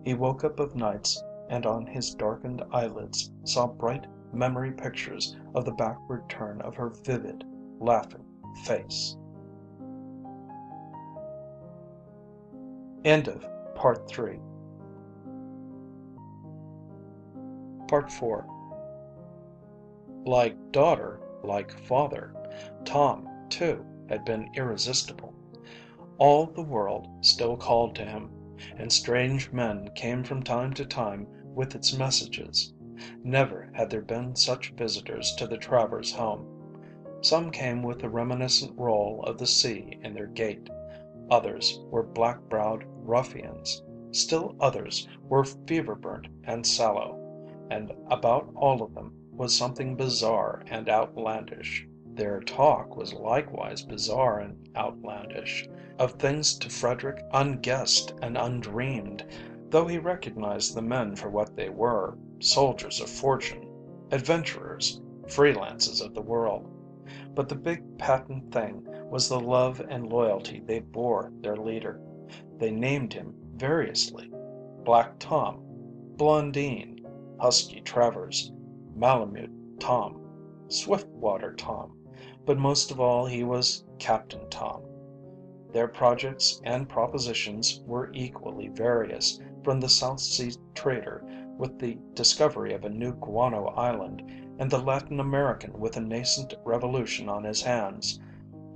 He woke up of nights and on his darkened eyelids saw bright memory pictures of the backward turn of her vivid, laughing face. End of Part 3. Part 4. Like daughter, like father, Tom, too, had been irresistible. All the world still called to him, and strange men came from time to time with its messages. Never had there been such visitors to the Travers home. Some came with the reminiscent roll of the sea in their gait. Others were black-browed ruffians. Still others were fever-burnt and sallow, and about all of them was something bizarre and outlandish. Their talk was likewise bizarre and outlandish, of things to Frederick unguessed and undreamed, though he recognized the men for what they were, soldiers of fortune, adventurers, free lances of the world. But the big patent thing was the love and loyalty they bore their leader. They named him variously: Black Tom, Blondine, Husky Travers, Malamute Tom, Swiftwater Tom, but most of all he was Captain Tom. Their projects and propositions were equally various, from the South Sea trader with the discovery of a new guano island, and the Latin American with a nascent revolution on his hands,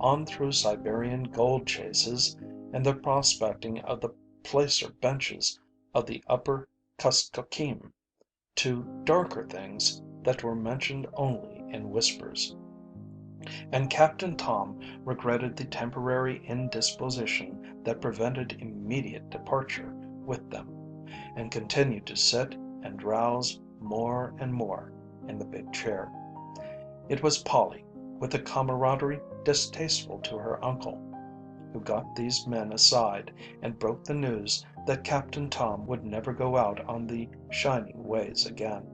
on through Siberian gold chases and the prospecting of the placer benches of the upper Kuskokeem, to darker things that were mentioned only in whispers. And Captain Tom regretted the temporary indisposition that prevented immediate departure with them, and continued to sit and drowse more and more in the big chair. It was Polly, with a camaraderie distasteful to her uncle, who got these men aside and broke the news that Captain Tom would never go out on the shining ways again.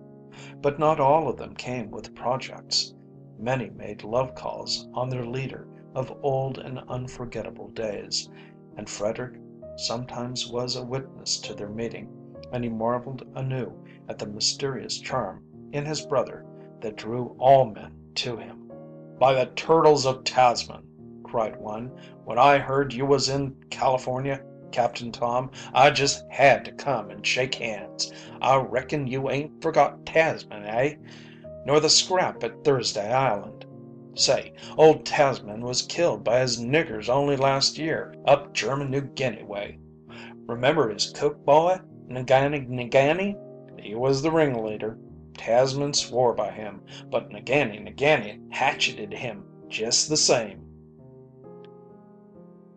But not all of them came with projects. Many made love calls on their leader of old and unforgettable days, and Frederick sometimes was a witness to their meeting, and he marveled anew at the mysterious charm in his brother that drew all men to him. "By the turtles of Tasman," cried one, "when I heard you was in California, Captain Tom, I just had to come and shake hands. I reckon you ain't forgot Tasman, eh? Nor the scrap at Thursday Island. Say, old Tasman was killed by his niggers only last year, up German New Guinea way. Remember his cook boy, Ngani? He was the ringleader. Tasman swore by him, but Ngani hatcheted him just the same."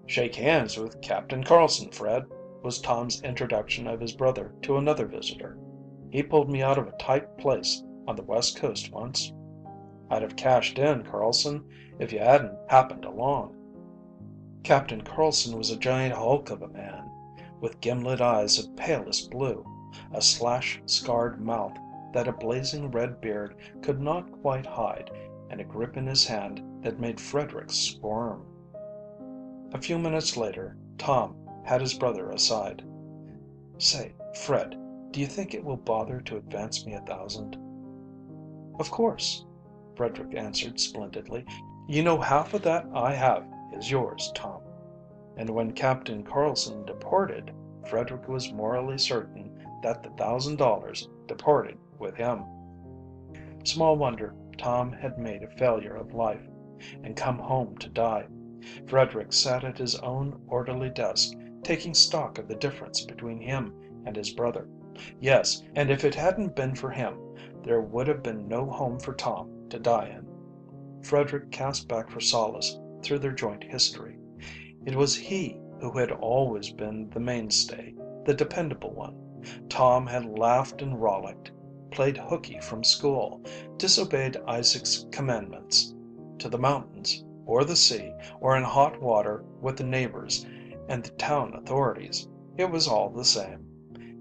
"Shake hands with Captain Carlson, Fred," was Tom's introduction of his brother to another visitor. "He pulled me out of a tight place on the West Coast once. I'd have cashed in, Carlson, if you hadn't happened along." Captain Carlson was a giant hulk of a man, with gimlet eyes of palest blue, a slash-scarred mouth that a blazing red beard could not quite hide, and a grip in his hand that made Frederick squirm. A few minutes later Tom had his brother aside. "Say, Fred, do you think it will bother to advance me $1,000?" "Of course," Frederick answered splendidly. "You know half of that I have is yours, Tom." And when Captain Carlson departed, Frederick was morally certain that the $1,000 departed with him. Small wonder Tom had made a failure of life, and come home to die. Frederick sat at his own orderly desk, taking stock of the difference between him and his brother. Yes, and if it hadn't been for him, there would have been no home for Tom to die in. Frederick cast back for solace through their joint history. It was he who had always been the mainstay, the dependable one. Tom had laughed and rollicked. played hooky from school, disobeyed Isaac's commandments, to the mountains, or the sea, or in hot water with the neighbors and the town authorities, it was all the same.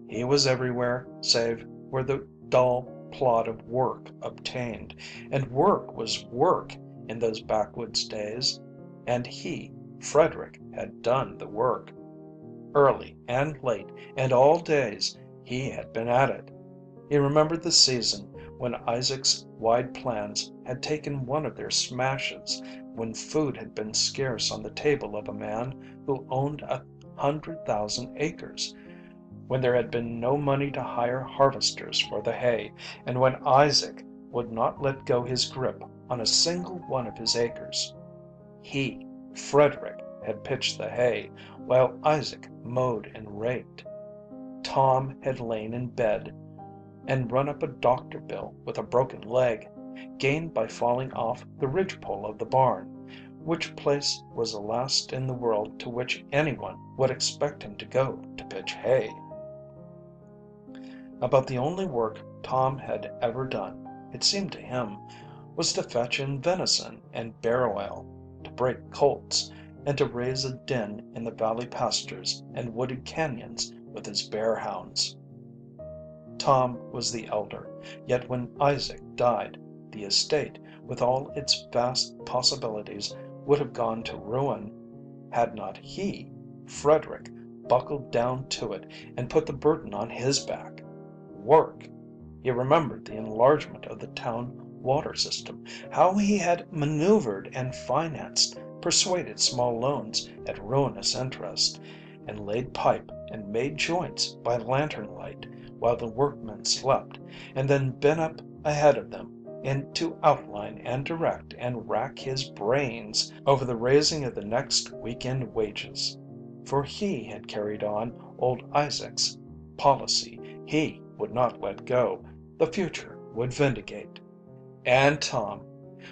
He was everywhere save where the dull plod of work obtained, and work was work in those backwoods days, and he, Frederick, had done the work. Early and late and all days he had been at it. He remembered the season when Isaac's wide plans had taken one of their smashes, when food had been scarce on the table of a man who owned 100,000 acres, when there had been no money to hire harvesters for the hay, and when Isaac would not let go his grip on a single one of his acres. He, Frederick, had pitched the hay, while Isaac mowed and raked. Tom had lain in bed and run up a doctor bill with a broken leg, gained by falling off the ridgepole of the barn, which place was the last in the world to which anyone would expect him to go to pitch hay. About the only work Tom had ever done, it seemed to him, was to fetch in venison and bear oil, to break colts, and to raise a den in the valley pastures and wooded canyons with his bear hounds. Tom was the elder, yet when Isaac died, the estate, with all its vast possibilities, would have gone to ruin, had not he, Frederick, buckled down to it and put the burden on his back. Work! He remembered the enlargement of the town water system, how he had maneuvered and financed, persuaded small loans at ruinous interest, and laid pipe and made joints by lantern light while the workmen slept, and then been up ahead of them and to outline and direct and rack his brains over the raising of the next week-end wages. For he had carried on old Isaac's policy. He would not let go. The future would vindicate. And Tom,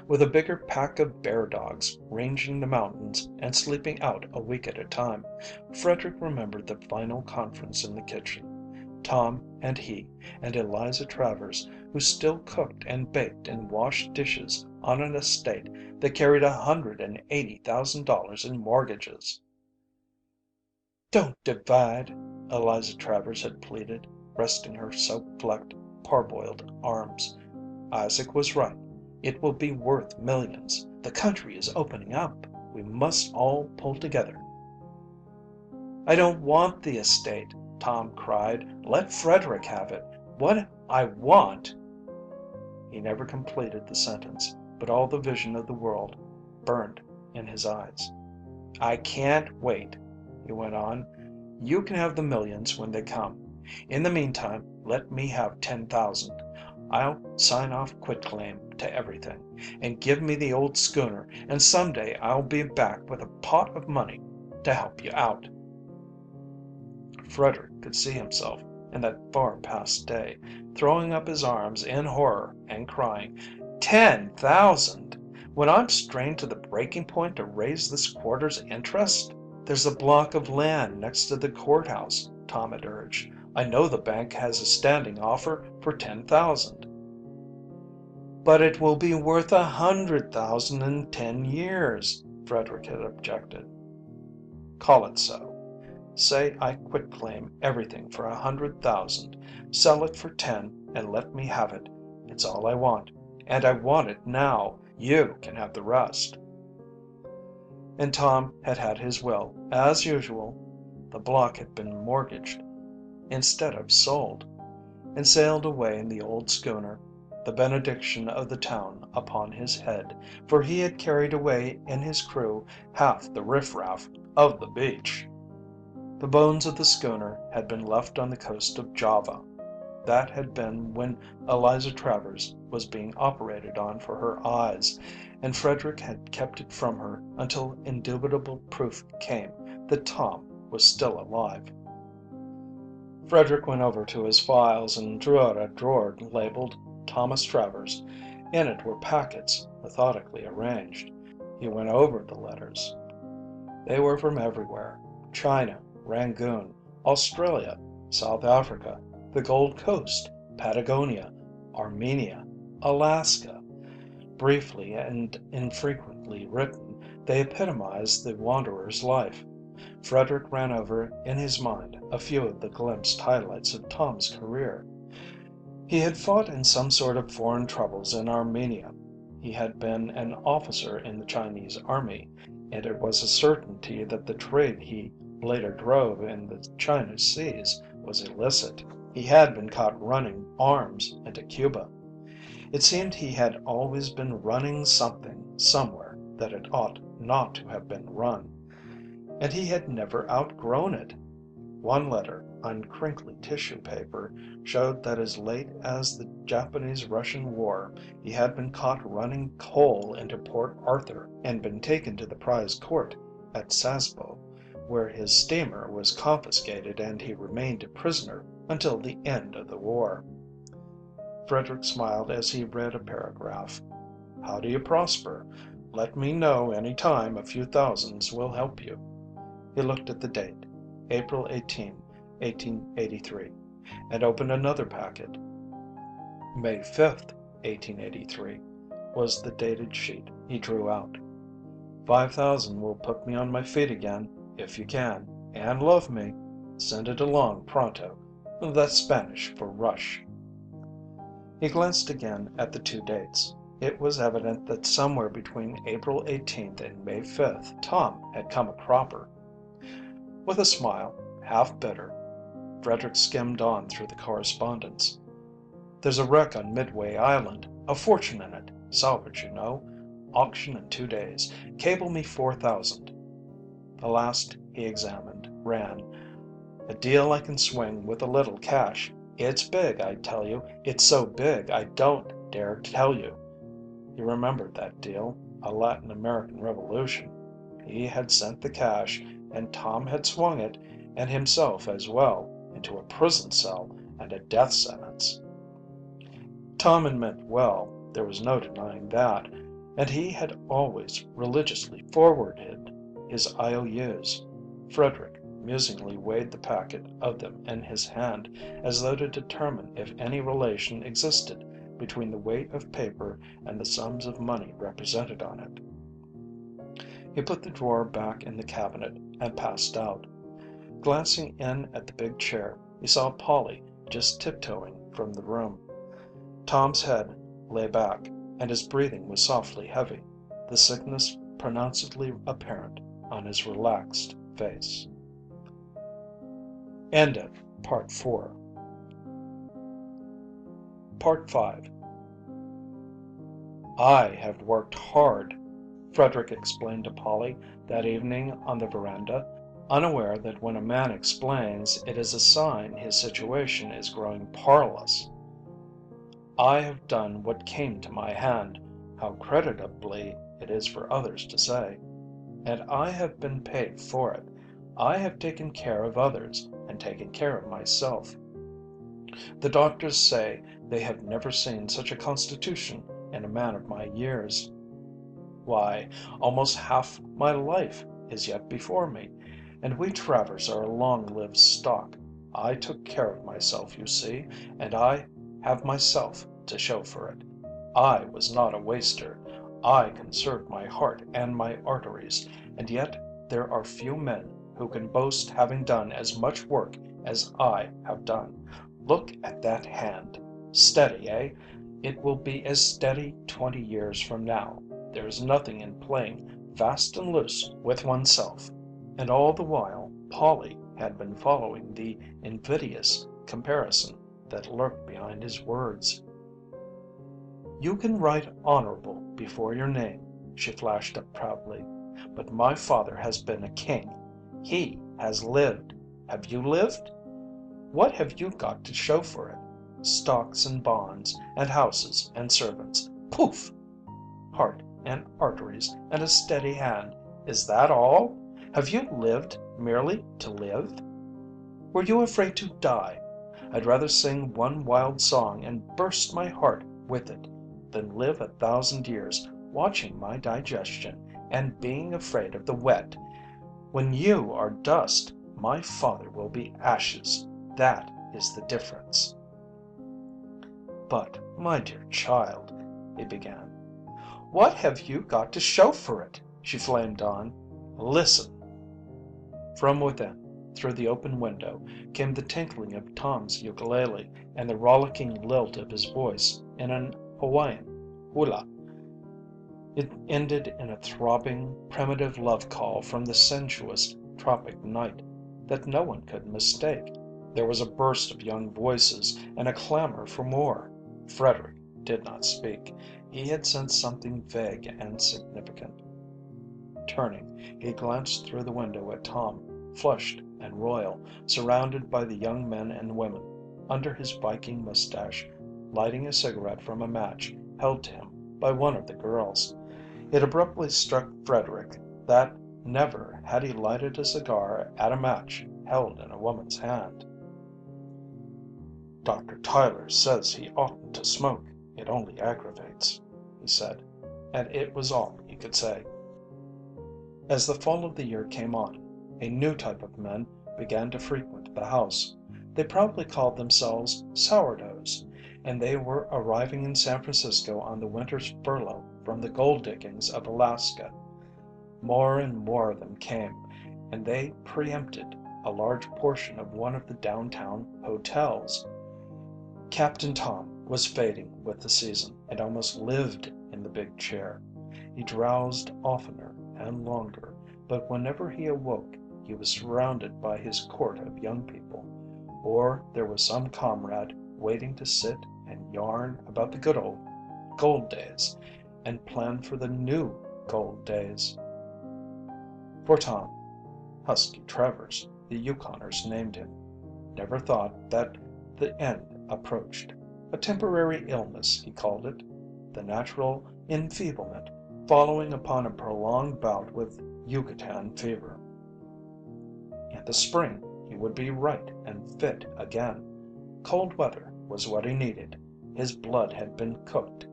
with a bigger pack of bear dogs ranging the mountains and sleeping out a week at a time. Frederick remembered the final conference in the kitchen. Tom and he and Eliza Travers, who still cooked and baked and washed dishes on an estate that carried $180,000 in mortgages. "Don't divide," Eliza Travers had pleaded, resting her soap-flecked, parboiled arms. "Isaac was right. It will be worth millions. The country is opening up. We must all pull together." "I don't want the estate," Tom cried. "Let Frederick have it. What I want—" He never completed the sentence, but all the vision of the world burned in his eyes. "I can't wait," he went on. "You can have the millions when they come. In the meantime, let me have 10,000. I'll sign off quitclaim to everything, and give me the old schooner, and some day I'll be back with a pot of money to help you out." Frederick could see himself, in that far past day, throwing up his arms in horror and crying, "10,000! When I'm strained to the breaking point to raise this quarter's interest?" "There's a block of land next to the courthouse," Tom had urged. "I know the bank has a standing offer for 10,000." "But it will be worth 100,000 in 10 years," Frederick had objected. "Call it so. Say I quitclaim everything for 100,000. Sell it for 10 and let me have it. It's all I want, and I want it now. You can have the rest." And Tom had had his will, as usual. The block had been mortgaged instead of sold, and sailed away in the old schooner, the benediction of the town upon his head, for he had carried away in his crew half the riffraff of the beach. The bones of the schooner had been left on the coast of Java. That had been when Eliza Travers was being operated on for her eyes, and Frederick had kept it from her until indubitable proof came that Tom was still alive. Frederick went over to his files and drew out a drawer labeled "Thomas Travers." In it were packets, methodically arranged. He went over the letters. They were from everywhere: China, Rangoon, Australia, South Africa, the Gold Coast, Patagonia, Armenia, Alaska. Briefly and infrequently written, they epitomized the wanderer's life. Frederick ran over in his mind a few of the glimpsed highlights of Tom's career. He had fought in some sort of foreign troubles in Armenia. He had been an officer in the Chinese army, and it was a certainty that the trade he later drove in the China seas was illicit. He had been caught running arms into Cuba. It seemed he had always been running something somewhere that it ought not to have been run, and he had never outgrown it. One letter, on crinkly tissue paper, showed that as late as the Japanese-Russian War he had been caught running coal into Port Arthur and been taken to the prize court at Sasebo, where his steamer was confiscated and he remained a prisoner until the end of the war. Frederick smiled as he read a paragraph. "How do you prosper? Let me know any time a few thousands will help you." He looked at the date, April 18, 1883, and opened another packet. May 5th, 1883, was the dated sheet he drew out. "5,000 will put me on my feet again, if you can, and love me. Send it along pronto. That's Spanish for rush." He glanced again at the two dates. It was evident that somewhere between April 18th and May 5th Tom had come a cropper. With a smile, half bitter, Frederick skimmed on through the correspondence. "There's a wreck on Midway Island. A fortune in it. Salvage, you know. Auction in 2 days. Cable me 4,000. The last he examined ran: "A deal I can swing with a little cash. It's big, I tell you. It's so big I don't dare tell you." He remembered that deal, a Latin American revolution. He had sent the cash, and Tom had swung it, and himself as well, into a prison cell and a death sentence. Tom had meant well, there was no denying that, and he had always religiously forwarded his IOUs. Frederick musingly weighed the packet of them in his hand, as though to determine if any relation existed between the weight of paper and the sums of money represented on it. He put the drawer back in the cabinet and passed out. Glancing in at the big chair, he saw Polly just tiptoeing from the room. Tom's head lay back, and his breathing was softly heavy, the sickness pronouncedly apparent on his relaxed face. End of Part 4. Part 5. "I have worked hard," Frederick explained to Polly that evening on the veranda, unaware that when a man explains it is a sign his situation is growing parlous. "I have done what came to my hand, how creditably it is for others to say. And I have been paid for it. I have taken care of others and taken care of myself. The doctors say they have never seen such a constitution in a man of my years. Why, almost half my life is yet before me, and we Travers are a long-lived stock. I took care of myself, you see, and I have myself to show for it. I was not a waster. I conserved my heart and my arteries, and yet there are few men who can boast having done as much work as I have done. Look at that hand. Steady, eh? It will be as steady 20 years from now. There is nothing in playing fast and loose with oneself." And all the while Polly had been following the invidious comparison that lurked behind his words. "You can write honorable before your name," she flashed up proudly, "but my father has been a king. He has lived. Have you lived? What have you got to show for it? Stocks and bonds, and houses and servants. Poof! Heart and arteries and a steady hand. Is that all? Have you lived merely to live? Were you afraid to die? I'd rather sing one wild song and burst my heart with it than live 1,000 years watching my digestion and being afraid of the wet. When you are dust, my father will be ashes. That is the difference." "But, my dear child," he began. "What have you got to show for it?" she flamed on. "Listen." From within, through the open window, came the tinkling of Tom's ukulele and the rollicking lilt of his voice in an Hawaiian hula. It ended in a throbbing, primitive love call from the sensuous tropic night that no one could mistake. There was a burst of young voices and a clamor for more. Frederick did not speak. He had sensed something vague and significant. Turning, he glanced through the window at Tom, flushed and royal, surrounded by the young men and women, under his Viking mustache, lighting a cigarette from a match held to him by one of the girls. It abruptly struck Frederick that never had he lighted a cigar at a match held in a woman's hand. "Dr. Tyler says he oughtn't to smoke. It only aggravates," he said, and it was all he could say. As the fall of the year came on, a new type of men began to frequent the house. They proudly called themselves sourdoughs, and they were arriving in San Francisco on the winter's furlough from the gold diggings of Alaska. More and more of them came, and they preempted a large portion of one of the downtown hotels. Captain Tom was fading with the season, and almost lived in the big chair. He drowsed oftener and longer, but whenever he awoke he was surrounded by his court of young people, or there was some comrade waiting to sit and yarn about the good old gold days and plan for the new gold days. For Tom, Husky Travers, the Yukoners named him, never thought that the end approached. A temporary illness, he called it, the natural enfeeblement following upon a prolonged bout with Yucatan fever. In the spring he would be right and fit again. Cold weather was what he needed. His blood had been cooked.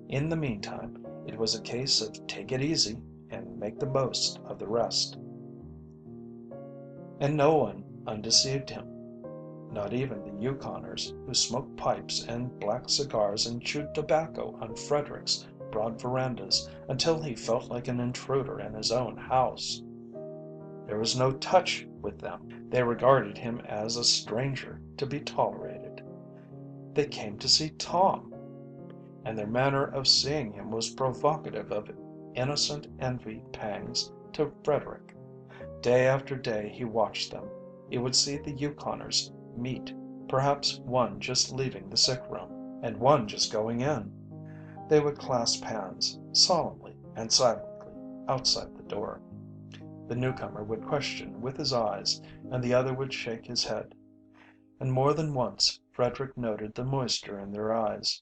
In the meantime, it was a case of take it easy and make the most of the rest. And no one undeceived him. Not even the Yukoners, who smoked pipes and black cigars and chewed tobacco on Frederick's broad verandas until he felt like an intruder in his own house. There was no touch with them. They regarded him as a stranger to be tolerated. They came to see Tom, and their manner of seeing him was provocative of innocent envy pangs to Frederick. Day after day he watched them. He would see the Yukoners meet, perhaps one just leaving the sick room, and one just going in. They would clasp hands, solemnly and silently, outside the door. The newcomer would question with his eyes, and the other would shake his head. And more than once Frederick noted the moisture in their eyes.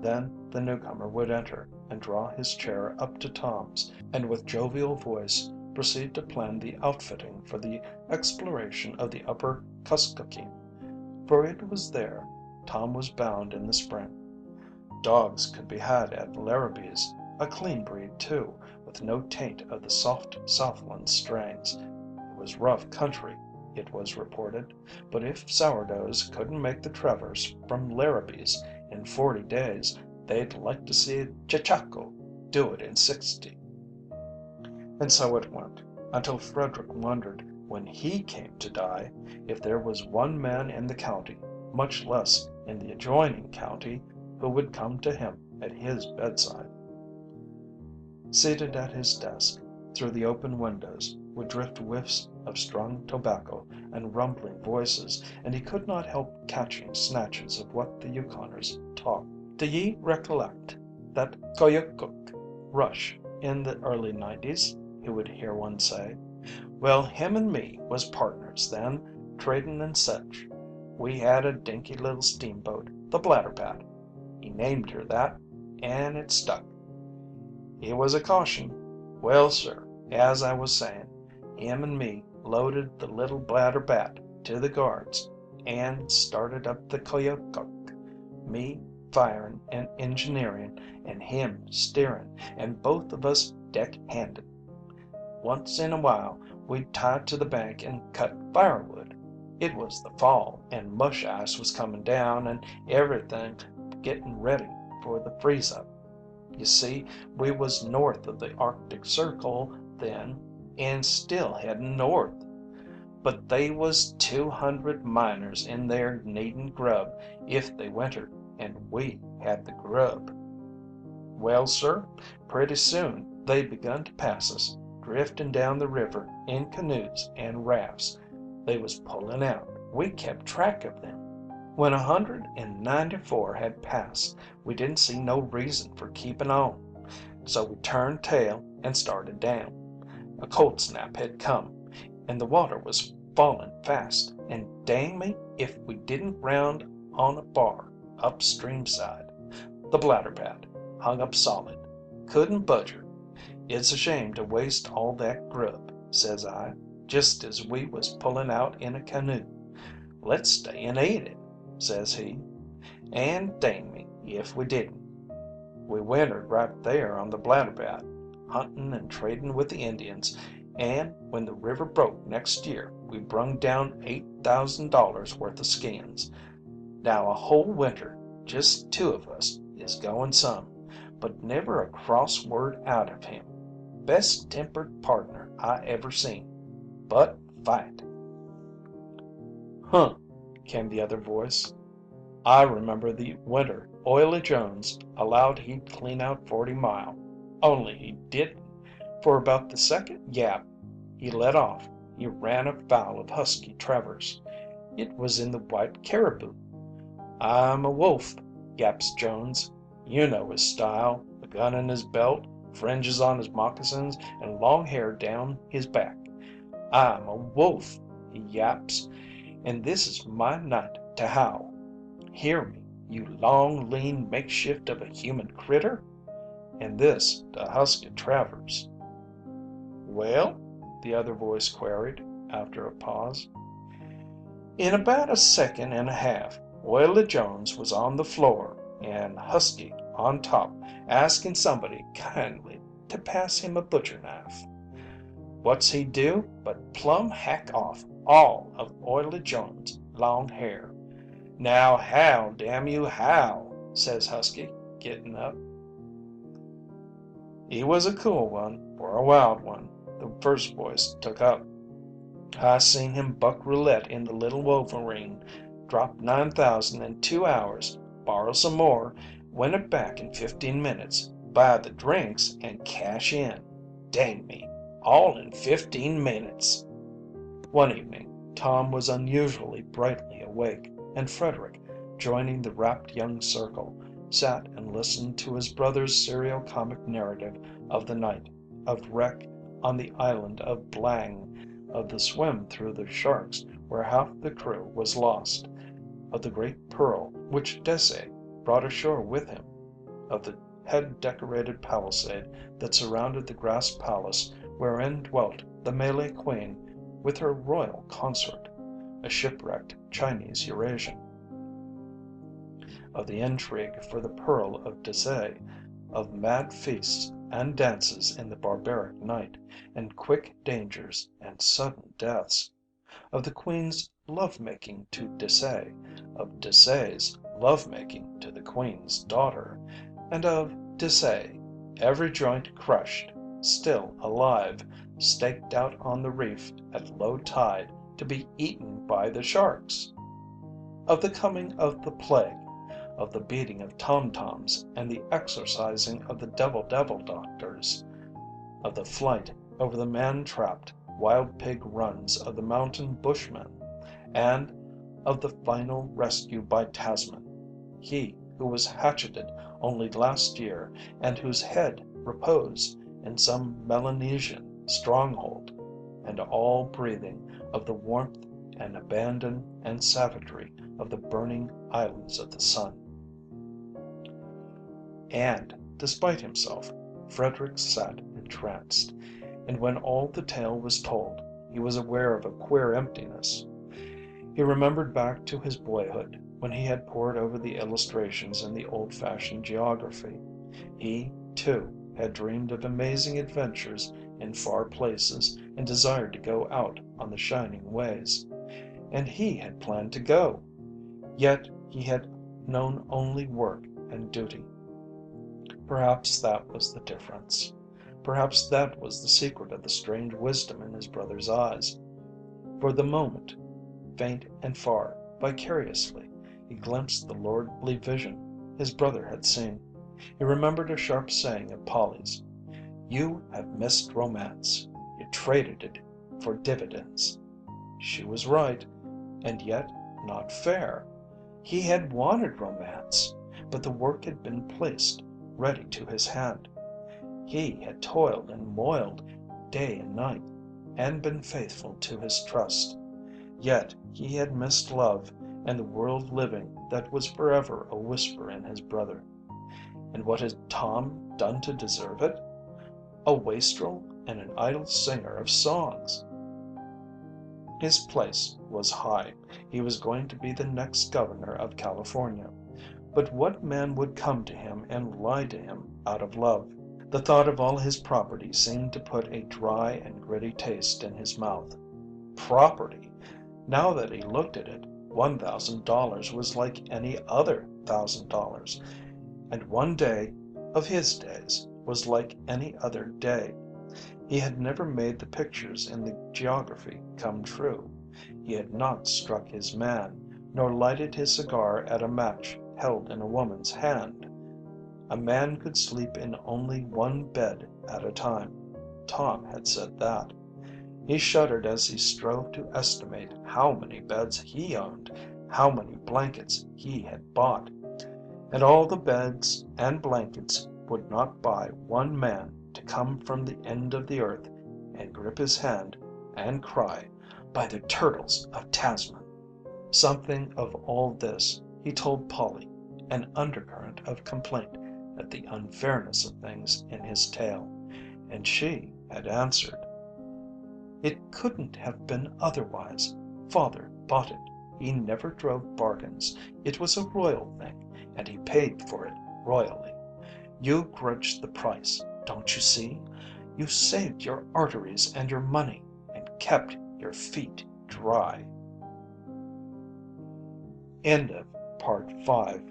Then the newcomer would enter and draw his chair up to Tom's, and with jovial voice proceed to plan the outfitting for the exploration of the upper Kuskokwim, for it was there Tom was bound in the spring. Dogs could be had at Larrabee's, a clean breed too, with no taint of the soft Southland strains. It was rough country, it was reported, but if sourdoughs couldn't make the traverse from Larrabee's in 40 days, they'd like to see a Chechako do it in 60. And so it went, until Frederick wondered, when he came to die, if there was one man in the county, much less in the adjoining county, who would come to him at his bedside. Seated at his desk, through the open windows would drift whiffs of strong tobacco and rumbling voices, and he could not help catching snatches of what the Yukoners talked. "Do ye recollect that Koyukuk rush in the early '90s?" he would hear one say. "Well, him and me was partners then, trading and such. We had a dinky little steamboat, the Blatterbat. He named her that, and it stuck. It was a caution. Well, sir, as I was saying, him and me loaded the little Blatterbat to the guards and started up the Koyukuk, me firing and engineering and him steering, and both of us deck-handed. Once in a while we'd tie to the bank and cut firewood. It was the fall, and mush ice was coming down and everything getting ready for the freeze up. You see, we was north of the Arctic Circle then and still heading north. But they was 200 miners in there needin' grub if they wintered, and we had the grub. Well, sir, pretty soon they begun to pass us, drifting down the river in canoes and rafts. They was pulling out. We kept track of them. When 194 had passed, we didn't see no reason for keeping on, so we turned tail and started down. A cold snap had come, and the water was falling fast, and dang me if we didn't round on a bar upstream side. The bladderpad hung up solid. Couldn't budge her. It's a shame to waste all that grub, says I, just as we was pulling out in a canoe. Let's stay and eat it, says he, and dang me if we didn't. We wintered right there on the bladderpad, hunting and trading with the Indians, and when the river broke next year, we brung down $8,000 worth of skins. Now a whole winter, just two of us, is going some, but never a cross word out of him. Best tempered partner I ever seen, but fight. Huh, came the other voice. I remember the winter Oily Jones allowed he'd clean out 40 Mile, only he didn't. For about the second yap he let off, he ran afoul of Husky Travers. It was in the White Caribou. I'm a wolf, yaps Jones. You know his style, a gun in his belt, fringes on his moccasins, and long hair down his back. I'm a wolf, he yaps, and this is my night to howl. Hear me, you long, lean makeshift of a human critter? And this to Husky Travers. Well? The other voice queried, after a pause. In about a second and a half, Oily Jones was on the floor and Husky on top, asking somebody kindly to pass him a butcher knife. What's he do but plumb hack off all of Oily Jones' long hair. Now how, damn you, how? Says Husky, getting up. He was a cool one for a wild one, the first voice took up. I seen him buck roulette in the Little Wolverine, drop 9,000 in 2 hours, borrow some more, win it back in 15 minutes, buy the drinks, and cash in. Dang me, all in 15 minutes. One evening, Tom was unusually brightly awake, and Frederick, joining the rapt young circle, sat and listened to his brother's serio-comic narrative of the night, of wreck on the island of Blang, of the swim through the sharks where half the crew was lost, of the great pearl which Dessaix brought ashore with him, of the head-decorated palisade that surrounded the grass palace wherein dwelt the Malay Queen with her royal consort, a shipwrecked Chinese Eurasian, of the intrigue for the pearl of Dessaix, of mad feasts and dances in the barbaric night, and quick dangers and sudden deaths, of the Queen's love-making to Dessaix, of Dessaix's love-making to the Queen's daughter, and of Dessaix, every joint crushed, still alive, staked out on the reef at low tide to be eaten by the sharks, of the coming of the plague, of the beating of tom-toms and the exorcising of the devil doctors, of the flight over the man-trapped wild pig runs of the mountain bushmen, and of the final rescue by Tasman, he who was hatcheted only last year and whose head reposed in some Melanesian stronghold, and all breathing of the warmth and abandon and savagery of the burning islands of the sun. And, despite himself, Frederick sat entranced, and when all the tale was told, he was aware of a queer emptiness. He remembered back to his boyhood, when he had pored over the illustrations in the old-fashioned geography. He, too, had dreamed of amazing adventures in far places and desired to go out on the shining ways. And he had planned to go. Yet he had known only work and duty. Perhaps that was the difference. Perhaps that was the secret of the strange wisdom in his brother's eyes. For the moment, faint and far, vicariously, he glimpsed the lordly vision his brother had seen. He remembered a sharp saying of Polly's: "You have missed romance. You traded it for dividends." She was right, and yet not fair. He had wanted romance, but the work had been placed ready to his hand. He had toiled and moiled day and night, and been faithful to his trust. Yet he had missed love and the world living that was forever a whisper in his brother. And what had Tom done to deserve it? A wastrel and an idle singer of songs. His place was high. He was going to be the next governor of California. But what man would come to him and lie to him out of love? The thought of all his property seemed to put a dry and gritty taste in his mouth. Property! Now that he looked at it, $1,000 was like any other $1,000, and one day of his days was like any other day. He had never made the pictures in the geography come true. He had not struck his man, nor lighted his cigar at a match held in a woman's hand. A man could sleep in only one bed at a time. Tom had said that. He shuddered as he strove to estimate how many beds he owned, how many blankets he had bought. And all the beds and blankets would not buy one man to come from the end of the earth and grip his hand and cry, "By the turtles of Tasman." Something of all this he told Polly, an undercurrent of complaint at the unfairness of things in his tale, and she had answered: "It couldn't have been otherwise. Father bought it. He never drove bargains. It was a royal thing, and he paid for it royally. You grudged the price, don't you see? You saved your arteries and your money, and kept your feet dry." End of part 5.